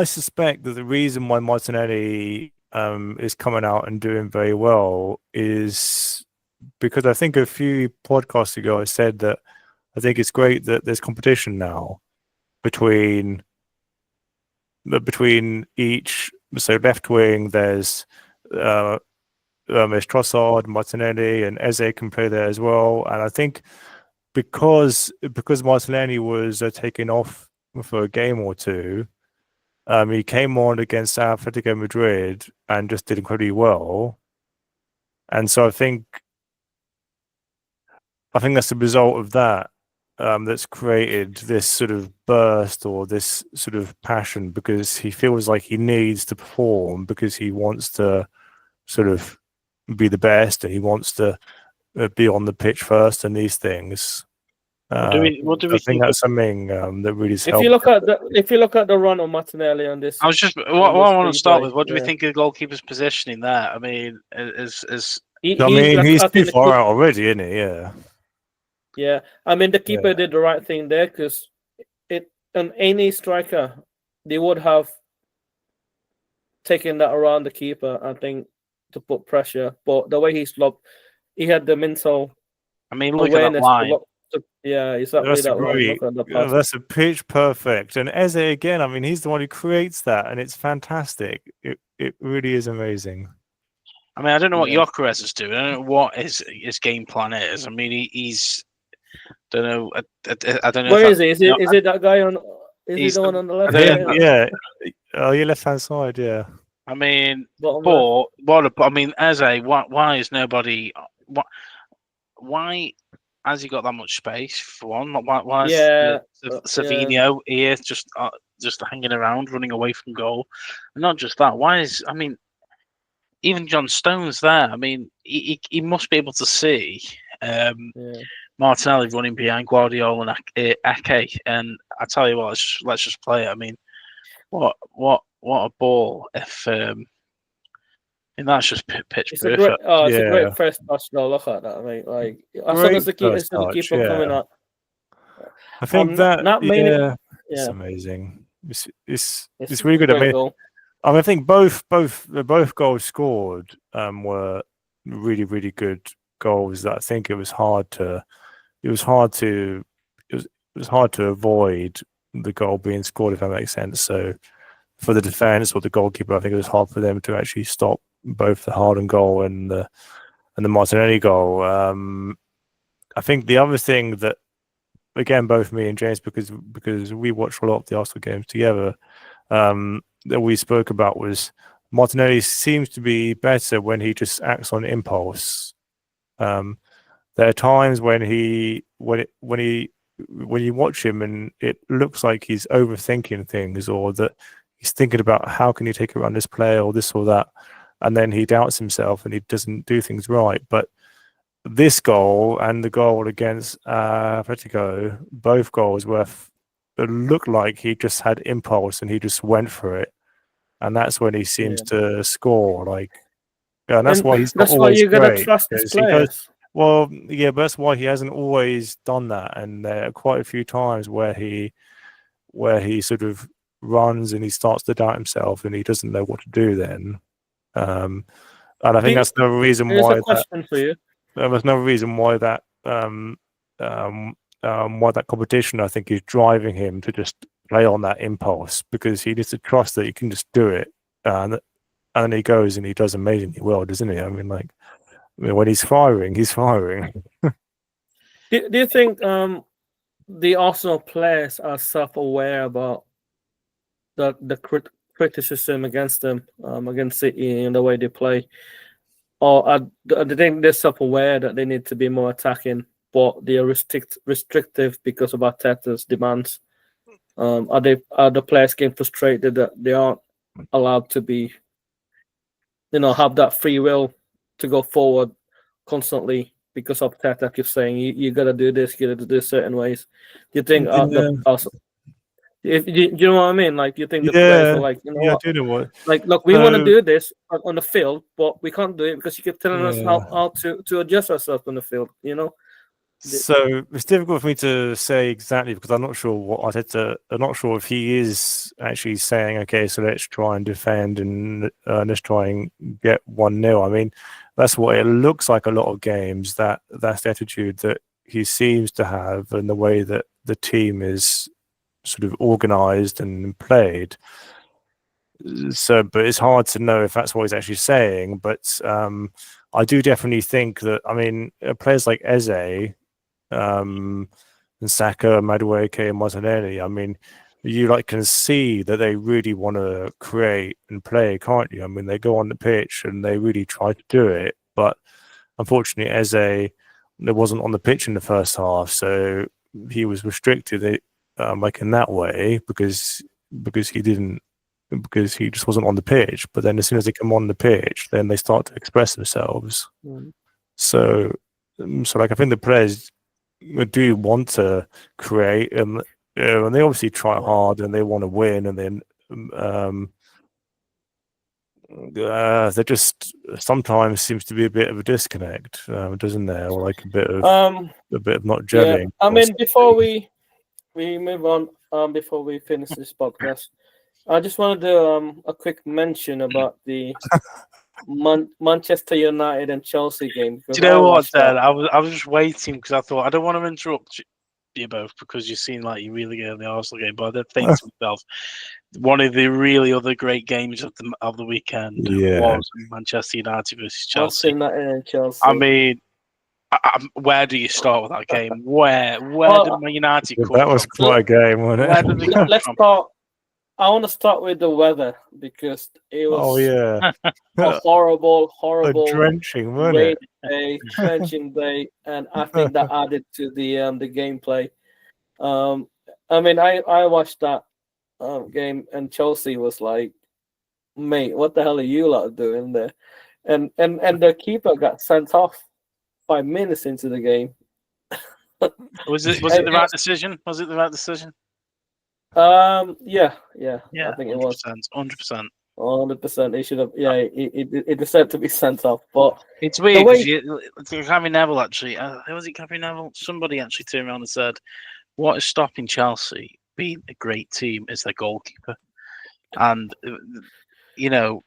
suspect that the reason why Martinelli is coming out and doing very well is because I think a few podcasts ago I said that I think it's great that there's competition now between each. So left wing, there's Trossard, Martinelli, and Eze can play there as well. And I think because Martinelli was taken off for a game or two, he came on against Atletico Madrid and just did incredibly well. And so I think that's the result of that that's created this sort of burst or this sort of passion, because he feels like he needs to perform because he wants to sort of be the best and he wants to be on the pitch first and these things. What do we I think that's something that really has helped. If you look at the run of Martinelli on this, I was just what I want to start with. What do we yeah. think of the goalkeeper's positioning there? I mean, he's too far out already, isn't he? Yeah. Yeah, I mean the keeper did the right thing there, because on any striker they would have taken that around the keeper, I think, to put pressure. But the way he slopped, he had the mental. I mean, look at that line. Exactly that line. Look at the pass. That's a pitch perfect. And Eze again, I mean, he's the one who creates that, and it's fantastic. It really is amazing. I mean, I don't know what Gyökeres is doing. I don't know what his game plan is. I mean, he's. Don't know. I don't know. Where is he? Is it that guy on? Is he the one on the left? Yeah. Oh, your left hand side. Yeah. I mean, I mean, Eze. Why is nobody? Why has he got that much space for one? Why is Savinho here just hanging around, running away from goal? And not just that. Why is? I mean, even John Stones there. I mean, he must be able to see. Martinelli running behind Guardiola and Ake, and I tell you what, let's just play it. I mean, what a ball! And that's just pitch perfect. It's a great first touch. No, look at that. I mean, like as soon as the keeper coming up. I think it's amazing. It's really good. I think both goals scored were really, really good goals. That I think it was hard to avoid the goal being scored, if that makes sense. So for the defense or the goalkeeper, I think it was hard for them to actually stop both the Harden goal and the Martinelli goal. I think the other thing that, again, both me and James, because we watched a lot of the Arsenal games together, that we spoke about was Martinelli seems to be better when he just acts on impulse. There are times when you watch him and it looks like he's overthinking things, or that he's thinking about how can he take around this player or this or that, and then he doubts himself and he doesn't do things right. But this goal and the goal against Atletico, both goals looked like he just had impulse and he just went for it, and that's when he seems to score. And that's why he's not always great. That's why you gotta trust his players. Well, yeah, but that's why he hasn't always done that, and there are quite a few times where he sort of runs and he starts to doubt himself and he doesn't know what to do then. And I think that's another reason why. There's no reason why that competition, I think, is driving him to just play on that impulse, because he needs to trust that he can just do it, and he goes and he does amazingly well, doesn't he? I mean, when he's firing, he's firing. Do you think the Arsenal players are self-aware about the criticism against them, against City, and the way they play? Or do they think they're self-aware that they need to be more attacking, but they are restrictive because of Arteta's demands? Are the players getting frustrated that they aren't allowed to be, have that free will to go forward constantly because of Tata keeps saying you got to do this, you got to do this certain ways. Do you think do you know what I mean? Like, you think the players are like, you know yeah, what? I do know what. Like, look, we want to do this on the field, but we can't do it because you keep telling us how to adjust ourselves on the field. You know. So it's difficult for me to say exactly because I'm not sure what Arteta. I'm not sure if he is actually saying, okay, so let's try and defend and let's try and get 1-0. I mean, that's what it looks like a lot of games. That's the attitude that he seems to have, and the way that the team is sort of organised and played. So, but it's hard to know if that's what he's actually saying. But I do definitely think that. I mean, players like Eze. And Saka, Madueke, and Martinelli. I mean, you can see that they really want to create and play, can't you? I mean, they go on the pitch and they really try to do it, but unfortunately, Eze wasn't on the pitch in the first half, so he was restricted, in that way because he just wasn't on the pitch. But then, as soon as they come on the pitch, then they start to express themselves. So I think the players do want to create, and they obviously try hard and they want to win, and then there just sometimes seems to be a bit of a disconnect, doesn't there? Or like a bit of not gelling. Yeah. I mean, before we move on, before we finish this podcast, I just want to do a quick mention about the Manchester United and Chelsea game. Do you know what, Dan? I was just waiting because I thought I don't want to interrupt you both because you seem like you really get in the Arsenal game, but I did think to myself, one of the really other great games of the weekend was Manchester United versus Chelsea. United and Chelsea. I mean, where do you start with that game? Where did Man United come from? That was quite a game, wasn't it? Where did they come Let's from? start. I want to start with the weather because it was a horrible, a drenching, wasn't it? A drenching day, and I think that added to the gameplay. I mean, I watched that game, and Chelsea was like, "Mate, what the hell are you lot doing there?" And the keeper got sent off 5 minutes into the game. Was it the right decision? Was it the right decision? Yeah. I think 100%, it was 100%. 100%. He should have. Yeah, it deserved to be sent off. But it's weird because Gary Neville actually. Was it Gary Neville? Somebody actually turned around and said, "What is stopping Chelsea being a great team is their goalkeeper." And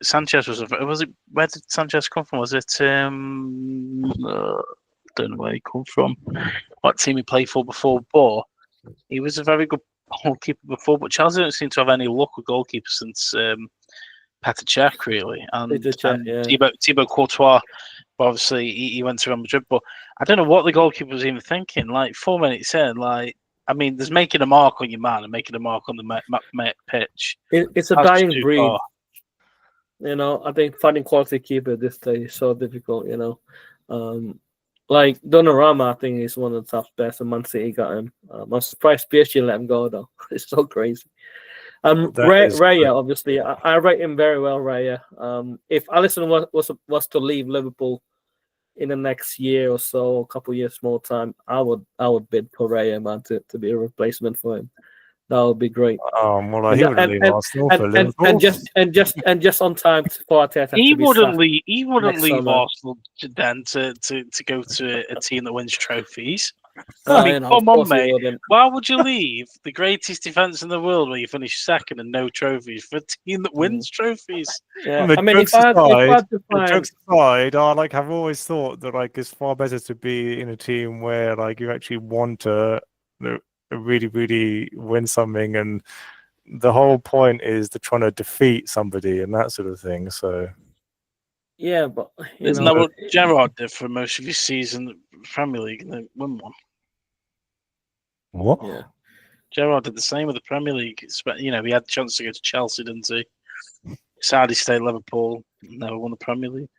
Sanchez was it? Where did Sanchez come from? Was it? Don't know where he come from. What team he played for before? But he was a very good goalkeeper before, but Chelsea don't seem to have any luck with goalkeepers since Petr Cech, really, and Thibaut Courtois. But obviously, he went to Real Madrid. But I don't know what the goalkeeper was even thinking. 4 minutes in, there's making a mark on your man and making a mark on the pitch. It's a dying breed. I think finding quality keeper this day is so difficult. Donnarumma, I think he's one of the top best, and Man City got him. I'm surprised PSG let him go though. It's so crazy. Raya, obviously, I rate him very well. Raya. If Alisson was to leave Liverpool in the next year or so, a couple of years more time, I would bid for Raya, man, to be a replacement for him. That would be great. He wouldn't leave Arsenal for Liverpool. And just on time for Arteta. He wouldn't leave Arsenal then to go to a team that wins trophies. Come on, mate. Why would you leave the greatest defense in the world where you finish second and no trophies for a team that wins trophies? Yeah. Jokes aside, I've always thought that it's far better to be in a team where you actually want to really, really win something, and the whole point is they're trying to defeat somebody and that sort of thing. So yeah, but isn't that what Gerrard did for most of his season Premier League and they won one? What? Yeah, Gerrard did the same with the Premier League. He had the chance to go to Chelsea, didn't he? Sadly, stayed at Liverpool, never won the Premier League.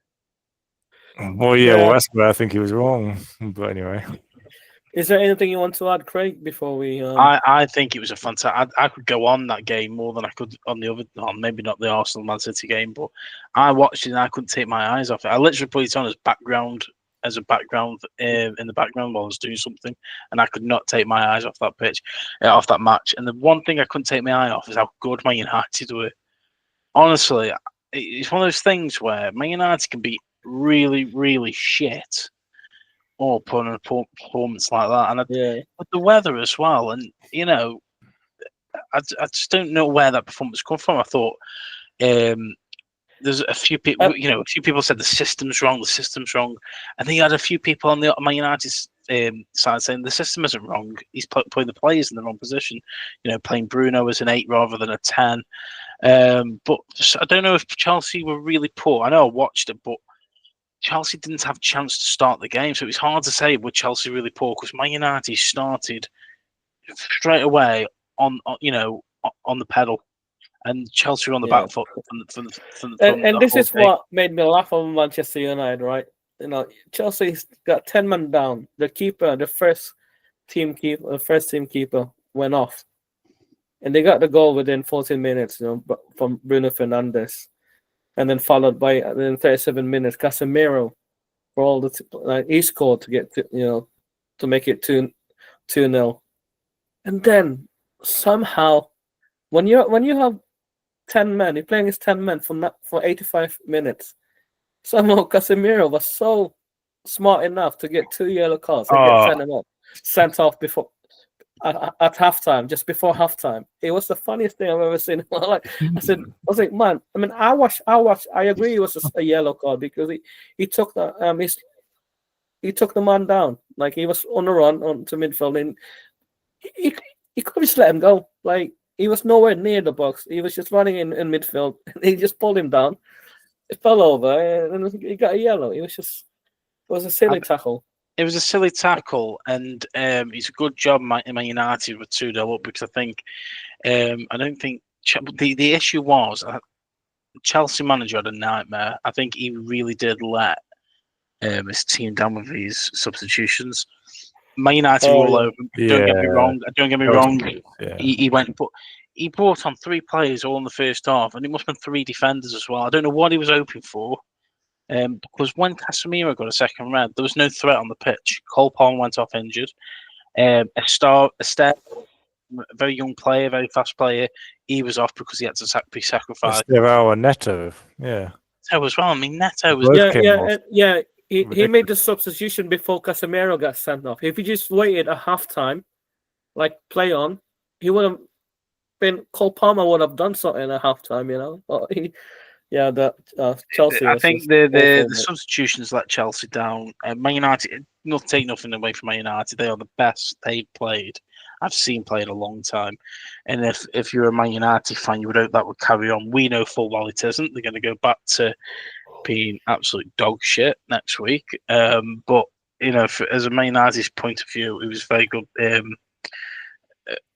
Well, well, that's where I think he was wrong. But anyway. Is there anything you want to add, Craig, before we? I think it was a fantastic. I could go on that game more than I could on the other. Maybe not the Arsenal Man City game, but I watched it and I couldn't take my eyes off it. I literally put it on as background as a background in the background while I was doing something, and I could not take my eyes off that pitch, off that match. And the one thing I couldn't take my eye off is how good Man United were. Honestly, it's one of those things where Man United can be really, really shit, or put on a performance like that, and with the weather as well. And you know, I just don't know where that performance come from. I thought. There's a few people, a few people said the system's wrong. I think you had a few people on the Man United side saying the system isn't wrong. He's putting the players in the wrong position. Playing Bruno as an 8 rather than a 10. But I don't know if Chelsea were really poor. I know I watched it, but Chelsea didn't have a chance to start the game, so it's hard to say were Chelsea really poor because Man United started straight away on the pedal. And Chelsea were on the back foot from the and this is what made me laugh on Manchester United, right? Chelsea's got 10 men down. The keeper, the first team keeper went off, and they got the goal within 14 minutes, from Bruno Fernandes, and then followed by in 37 minutes Casemiro for all the he scored to get to make it 2-0, and then somehow when you have 10 men, you're playing as 10 men for 85 minute. Somehow Casemiro was so smart enough to get 2 yellow cards and get sent off before at halftime, just before halftime. It was the funniest thing I've ever seen. I was like, man. I mean, I agree it was a yellow card because he took the he took the man down. Like he was on the run onto midfield, and he could have just let him go. Like. He was nowhere near the box. He was just running in midfield. He just pulled him down. It fell over, and he got a yellow. It was a silly tackle. It was a silly tackle, and it's a good job Man United were 2-0 up because I think I don't think the issue was Chelsea manager had a nightmare. I think he really did let his team down with these substitutions. Man United were all over. Don't get me wrong. Yeah. He went, but he brought on 3 players all in the first half, and it must have been 3 defenders as well. I don't know what he was hoping for, because when Casemiro got a second red, there was no threat on the pitch. Cole Palmer went off injured. A very young player, very fast player, he was off because he had to be sacrificed. Neto, yeah. Neto as well. I mean, Neto was He made the substitution before Casemiro got sent off. If he just waited a halftime, like play on, he would have been. Cole Palmer would have done something at halftime, But Chelsea. I think the substitutions let Chelsea down. Man United, not take nothing away from Man United. They are the best they've played. I've seen play in a long time, and if you're a Man United fan, you would hope that would carry on. We know full well it isn't. They're going to go back to being absolute dog shit next week. But as a Man United's point of view, it was very good.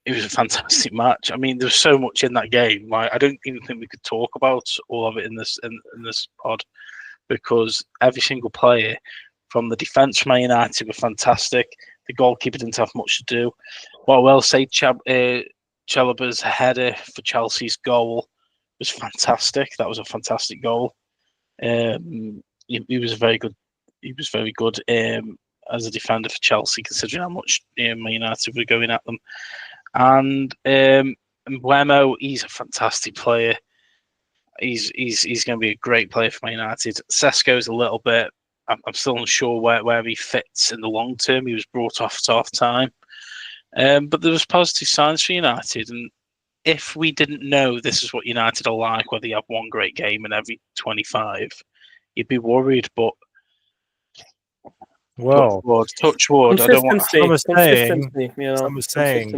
It was a fantastic match. I mean, there was so much in that game. Like, I don't even think we could talk about all of it in this pod because every single player from the defence from Man United were fantastic. The goalkeeper didn't have much to do. What I will say, Chalobah's header for Chelsea's goal was fantastic. That was a fantastic goal. He was very good. He was very good as a defender for Chelsea, considering how much Man United were going at them. And Mbeumo, he's a fantastic player. He's going to be a great player for Man United. Sesko's a little bit. I'm still unsure where he fits in the long term. He was brought off at half time, but there was positive signs for United. And if we didn't know this is what United are like, whether you have one great game in every 25, you'd be worried. But touch wood. I don't want. Some are saying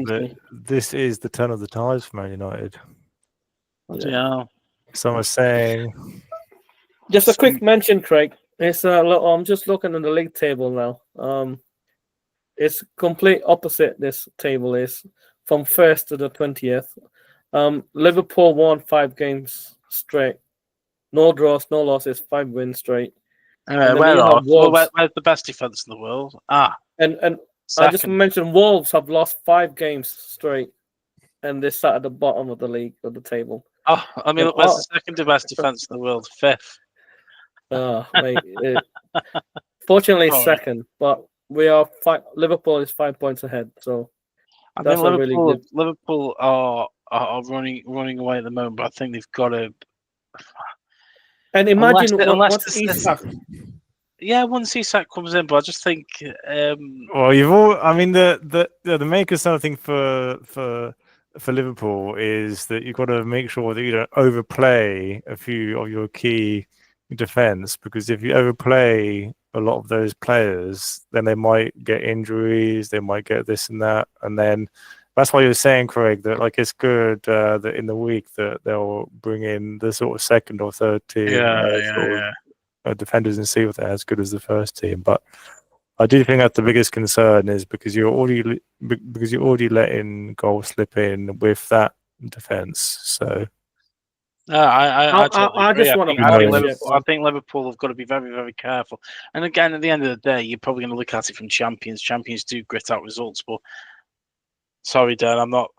that this is the turn of the tides for Man United. Yeah. Some are saying. Just a quick mention, Craig. It's I'm just looking at the league table now. It's complete opposite. This table is from 1st to the 20th. Liverpool won 5 games straight. No draws, no losses, 5 wins straight. Where's the best defense in the world? And I just mentioned Wolves have lost 5 games straight, and they sat at the bottom of the league of the table. I mean, where's the second best defense in the world? 5th. Mate, Fortunately, Oh, second, but we are Liverpool is 5 points ahead, so I that's think a really good. Liverpool are running away at the moment, but I think they've got to. And imagine Unless once Isak. Yeah, once Isak comes in, but I just think. Well, you've all. I mean, the make of something for Liverpool is that you've got to make sure that you don't overplay a few of your key defense, because if you overplay a lot of those players, then they might get injuries, they might get this and that, and then that's why you're saying, Craig, that like it's good that in the week that they'll bring in the sort of second or third team defenders and see if they're as good as the first team. But I do think that the biggest concern is because you're already letting goals slip in with that defense. So I totally agree. just want to I think Liverpool have got to be very, very careful. And again, at the end of the day, you're probably going to look at it from champions. Champions do grit out results, but sorry, Dan, I'm not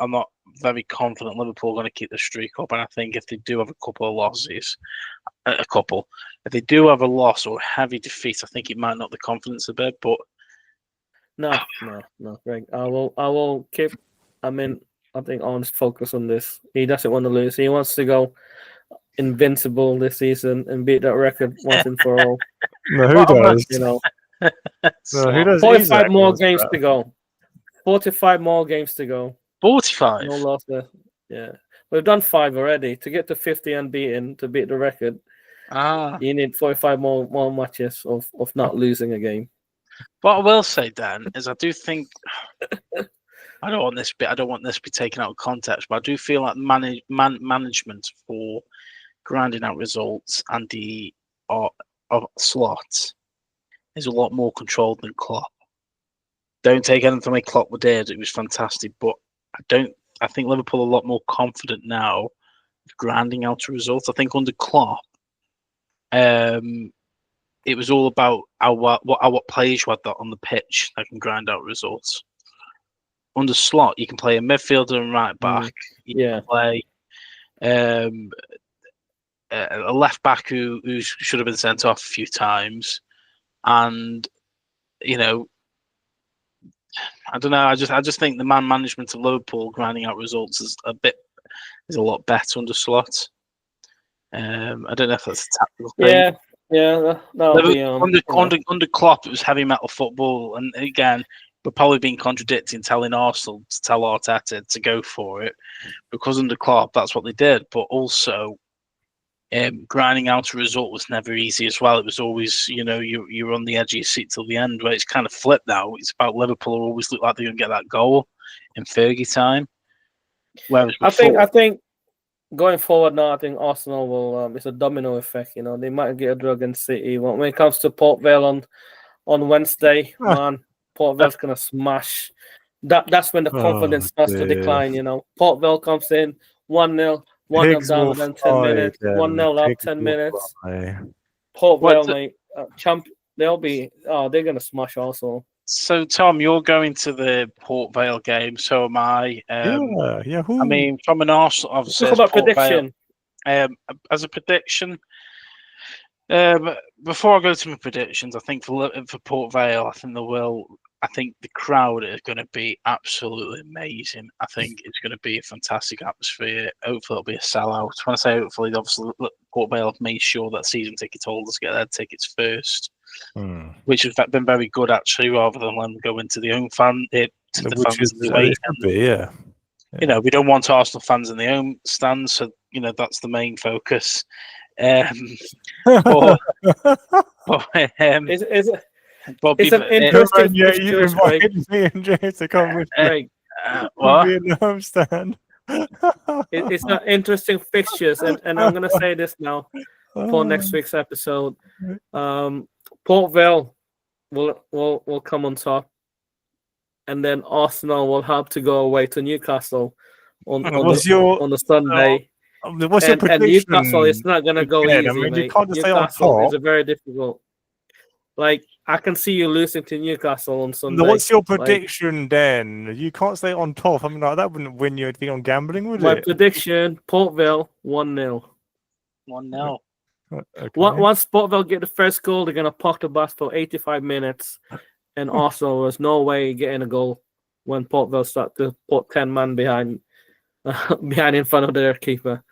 very confident Liverpool are going to keep the streak up. And I think if they do have a couple of losses, if they do have a loss or a heavy defeat, I think it might knock the confidence a bit. But no, Greg. I will keep. I think Arne's focus on this. He doesn't want to lose. He wants to go invincible this season and beat that record once and for all. No, who does? You know, no, who does? 45 more games to go. 45 more games to go. 45. No loss there. Yeah, we've done 5 already. To get to 50 unbeaten to beat the record, you need 45 more matches of not losing a game. What I will say, Dan, is I do think I don't want this to be taken out of context, but I do feel like management for grinding out results and the slots is a lot more controlled than Klopp. Don't take anything from what Klopp did; it was fantastic, but I think Liverpool are a lot more confident now of grinding out results. I think under Klopp, it was all about what players you had on the pitch that can grind out results. Under Slot, you can play a midfielder and right back. You can play a left back who should have been sent off a few times, and I don't know. I just think the man management of Liverpool grinding out results is a lot better under Slot. I don't know if that's a tactical thing. Under Klopp, it was heavy metal football, and again, we're probably being contradicting telling Arsenal to tell Arteta to go for it, because under Klopp, that's what they did. But also, grinding out a result was never easy as well. It was always, you're on the edge of your seat till the end. Where it's kind of flipped now. It's about Liverpool who always look like they're going to get that goal in Fergie time. Whereas before, I think going forward now, I think Arsenal will. It's a domino effect. They might get a draw against City. When it comes to Port Vale on Wednesday, man, Port Vale's gonna smash. That's when the confidence starts to decline. Port Vale comes in 1-0. 1-0 down within 10 minutes. 1-0 up 10 minutes. Port Vale, mate. They'll be. They're gonna smash Arsenal. So, Tom, you're going to the Port Vale game. So am I. Yeah. I mean, from an Arsenal, obviously. Talk about prediction. Vale, as a prediction, before I go to my predictions, I think for Port Vale, I think the crowd is going to be absolutely amazing. I think it's going to be a fantastic atmosphere. Hopefully, it'll be a sellout. When I say hopefully, obviously, Port Vale have made sure that season ticket holders get their tickets first, which has been very good actually, rather than letting them go into the home fans in the way. We don't want Arsenal fans in the home stands, so that's the main focus. It's an interesting fixtures, Craig. Me and James to come with Craig. What? In the home stand. It's an interesting fixtures, and I'm going to say this now for next week's episode. Port Vale will come on top, and then Arsenal will have to go away to Newcastle on the Sunday. What's your prediction? And Newcastle is not going to go easy, mate. You can't stay on Newcastle top. is a very difficult. I can see you losing to Newcastle on Sunday. What's your prediction then? You can't stay on top. I mean, that wouldn't win you anything on gambling, would it? My prediction: Port Vale 1-0. 1-0. Okay. Once Port Vale get the first goal, they're gonna park the bus for 85 minutes, and Arsenal there's no way getting a goal when Port Vale start to put 10 man behind in front of their keeper.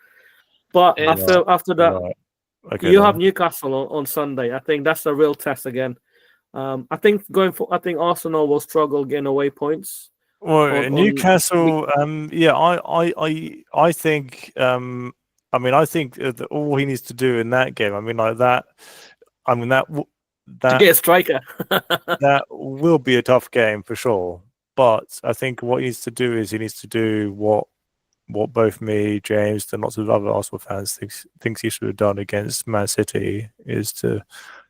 But after that, Right. Okay, you then. have Newcastle on Sunday. I think that's a real test again. I think Arsenal will struggle getting away points. Well, Newcastle, I think, I think that all he needs to do in that game, that to get a striker. that will be a tough game for sure. But I think what he needs to do is he needs to do what both me, James, and lots of other Arsenal fans thinks he should have done against Man City is to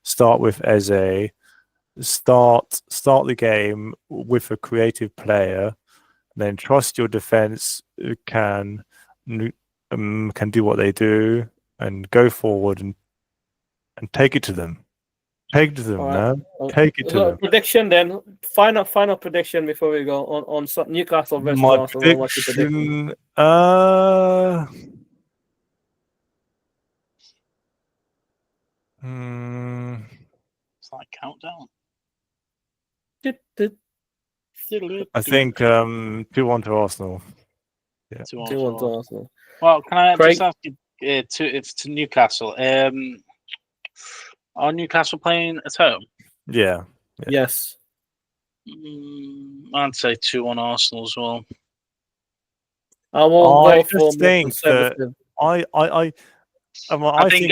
start with Eze, start the game with a creative player, then trust your defense can do what they do and go forward and take it to them. Take it to them, man. Take it to them. Prediction then. Final prediction before we go on Newcastle versus My Arsenal. What's your prediction? It's like countdown. I think 2-1 to Arsenal. Yeah. 2-1 to Arsenal. Well, can I just ask you to Newcastle? Are Newcastle playing at home? Yeah. Yes. I'd say 2-1 Arsenal as well. I will go for think that I think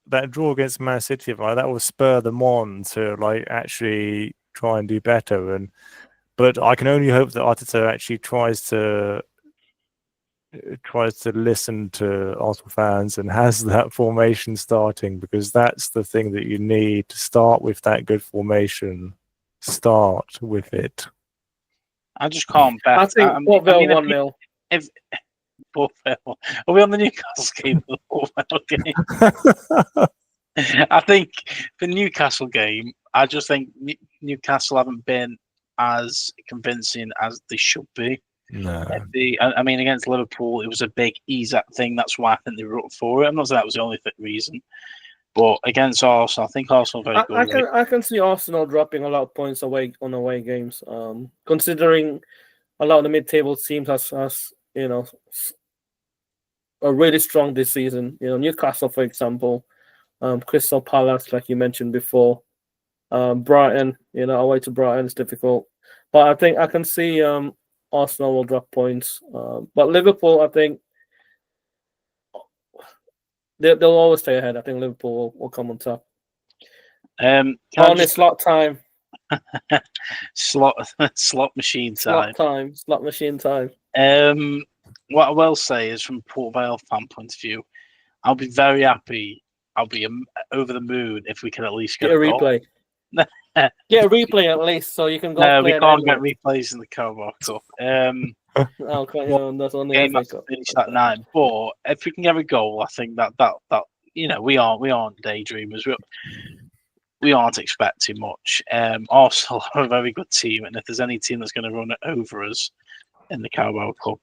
that draw against Man City, that will spur them on to actually try and do better. But I can only hope that Arteta actually tries to listen to Arsenal fans and has that formation starting, because that's the thing that you need to start with. That good formation, start with it. I just can't bet. I think Port Vale 1-0. If Port Vale, are we on the Newcastle game? The Port Vale game. I think the Newcastle game, I just think Newcastle haven't been as convincing as they should be. No. Against Liverpool, it was a big ease-up thing. That's why I think they were up for it. I'm not saying that was the only reason. But against Arsenal, I think Arsenal are very good. I can see Arsenal dropping a lot of points away games. Considering a lot of the mid-table teams has are really strong this season. Newcastle, for example, Crystal Palace, like you mentioned before, Brighton. Away to Brighton is difficult, but I think I can see Arsenal will drop points. But Liverpool, I think they'll always stay ahead. I think Liverpool will come on top. Slot time. slot machine time. Slot machine time. What I will say is, from Port Vale fan point of view, I'll be very happy. I'll be over the moon if we can at least get a replay. Get a replay at least, so you can go. No, we can't get replays in the Carabao Cup. That's only game finished that night. But if we can get a goal, I think that we aren't daydreamers. We aren't expecting much. Arsenal are a very good team, and if there's any team that's going to run it over us in the Carabao Cup,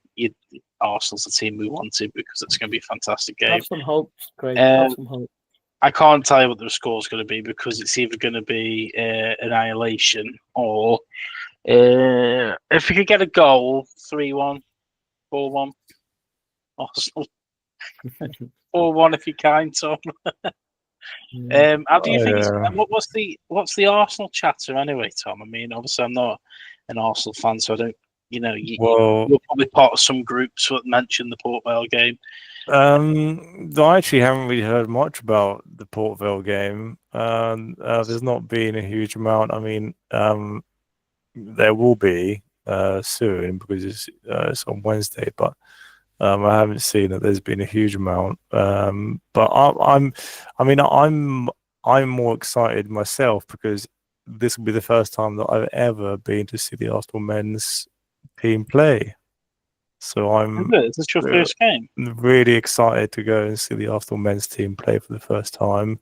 Arsenal's the team we wanted, because it's going to be a fantastic game. Have some hope, Craig. Have some hope. I can't tell you what the score's going to be, because it's either going to be annihilation or if we could get a goal, 3-1, 4-1, Arsenal. 4-1 if you can, Tom. How do you think? What's the Arsenal chatter anyway, Tom? Obviously I'm not an Arsenal fan, so I don't. You're probably part of some groups that mentioned the Port Vale game. I actually haven't really heard much about the Port Vale game. There's not been a huge amount. There will be soon, because it's on Wednesday, but I haven't seen that there's been a huge amount. But I'm more excited myself, because this will be the first time that I've ever been to see the Arsenal men's team play. So is this your first game? Really excited to go and see the Arsenal men's team play for the first time,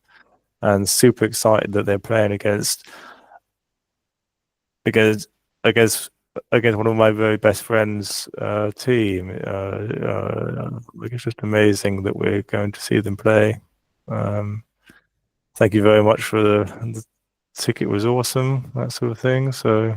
and super excited that they're playing against against one of my very best friends' team. It's just amazing that we're going to see them play. Thank you very much for the ticket. Was awesome, that sort of thing. So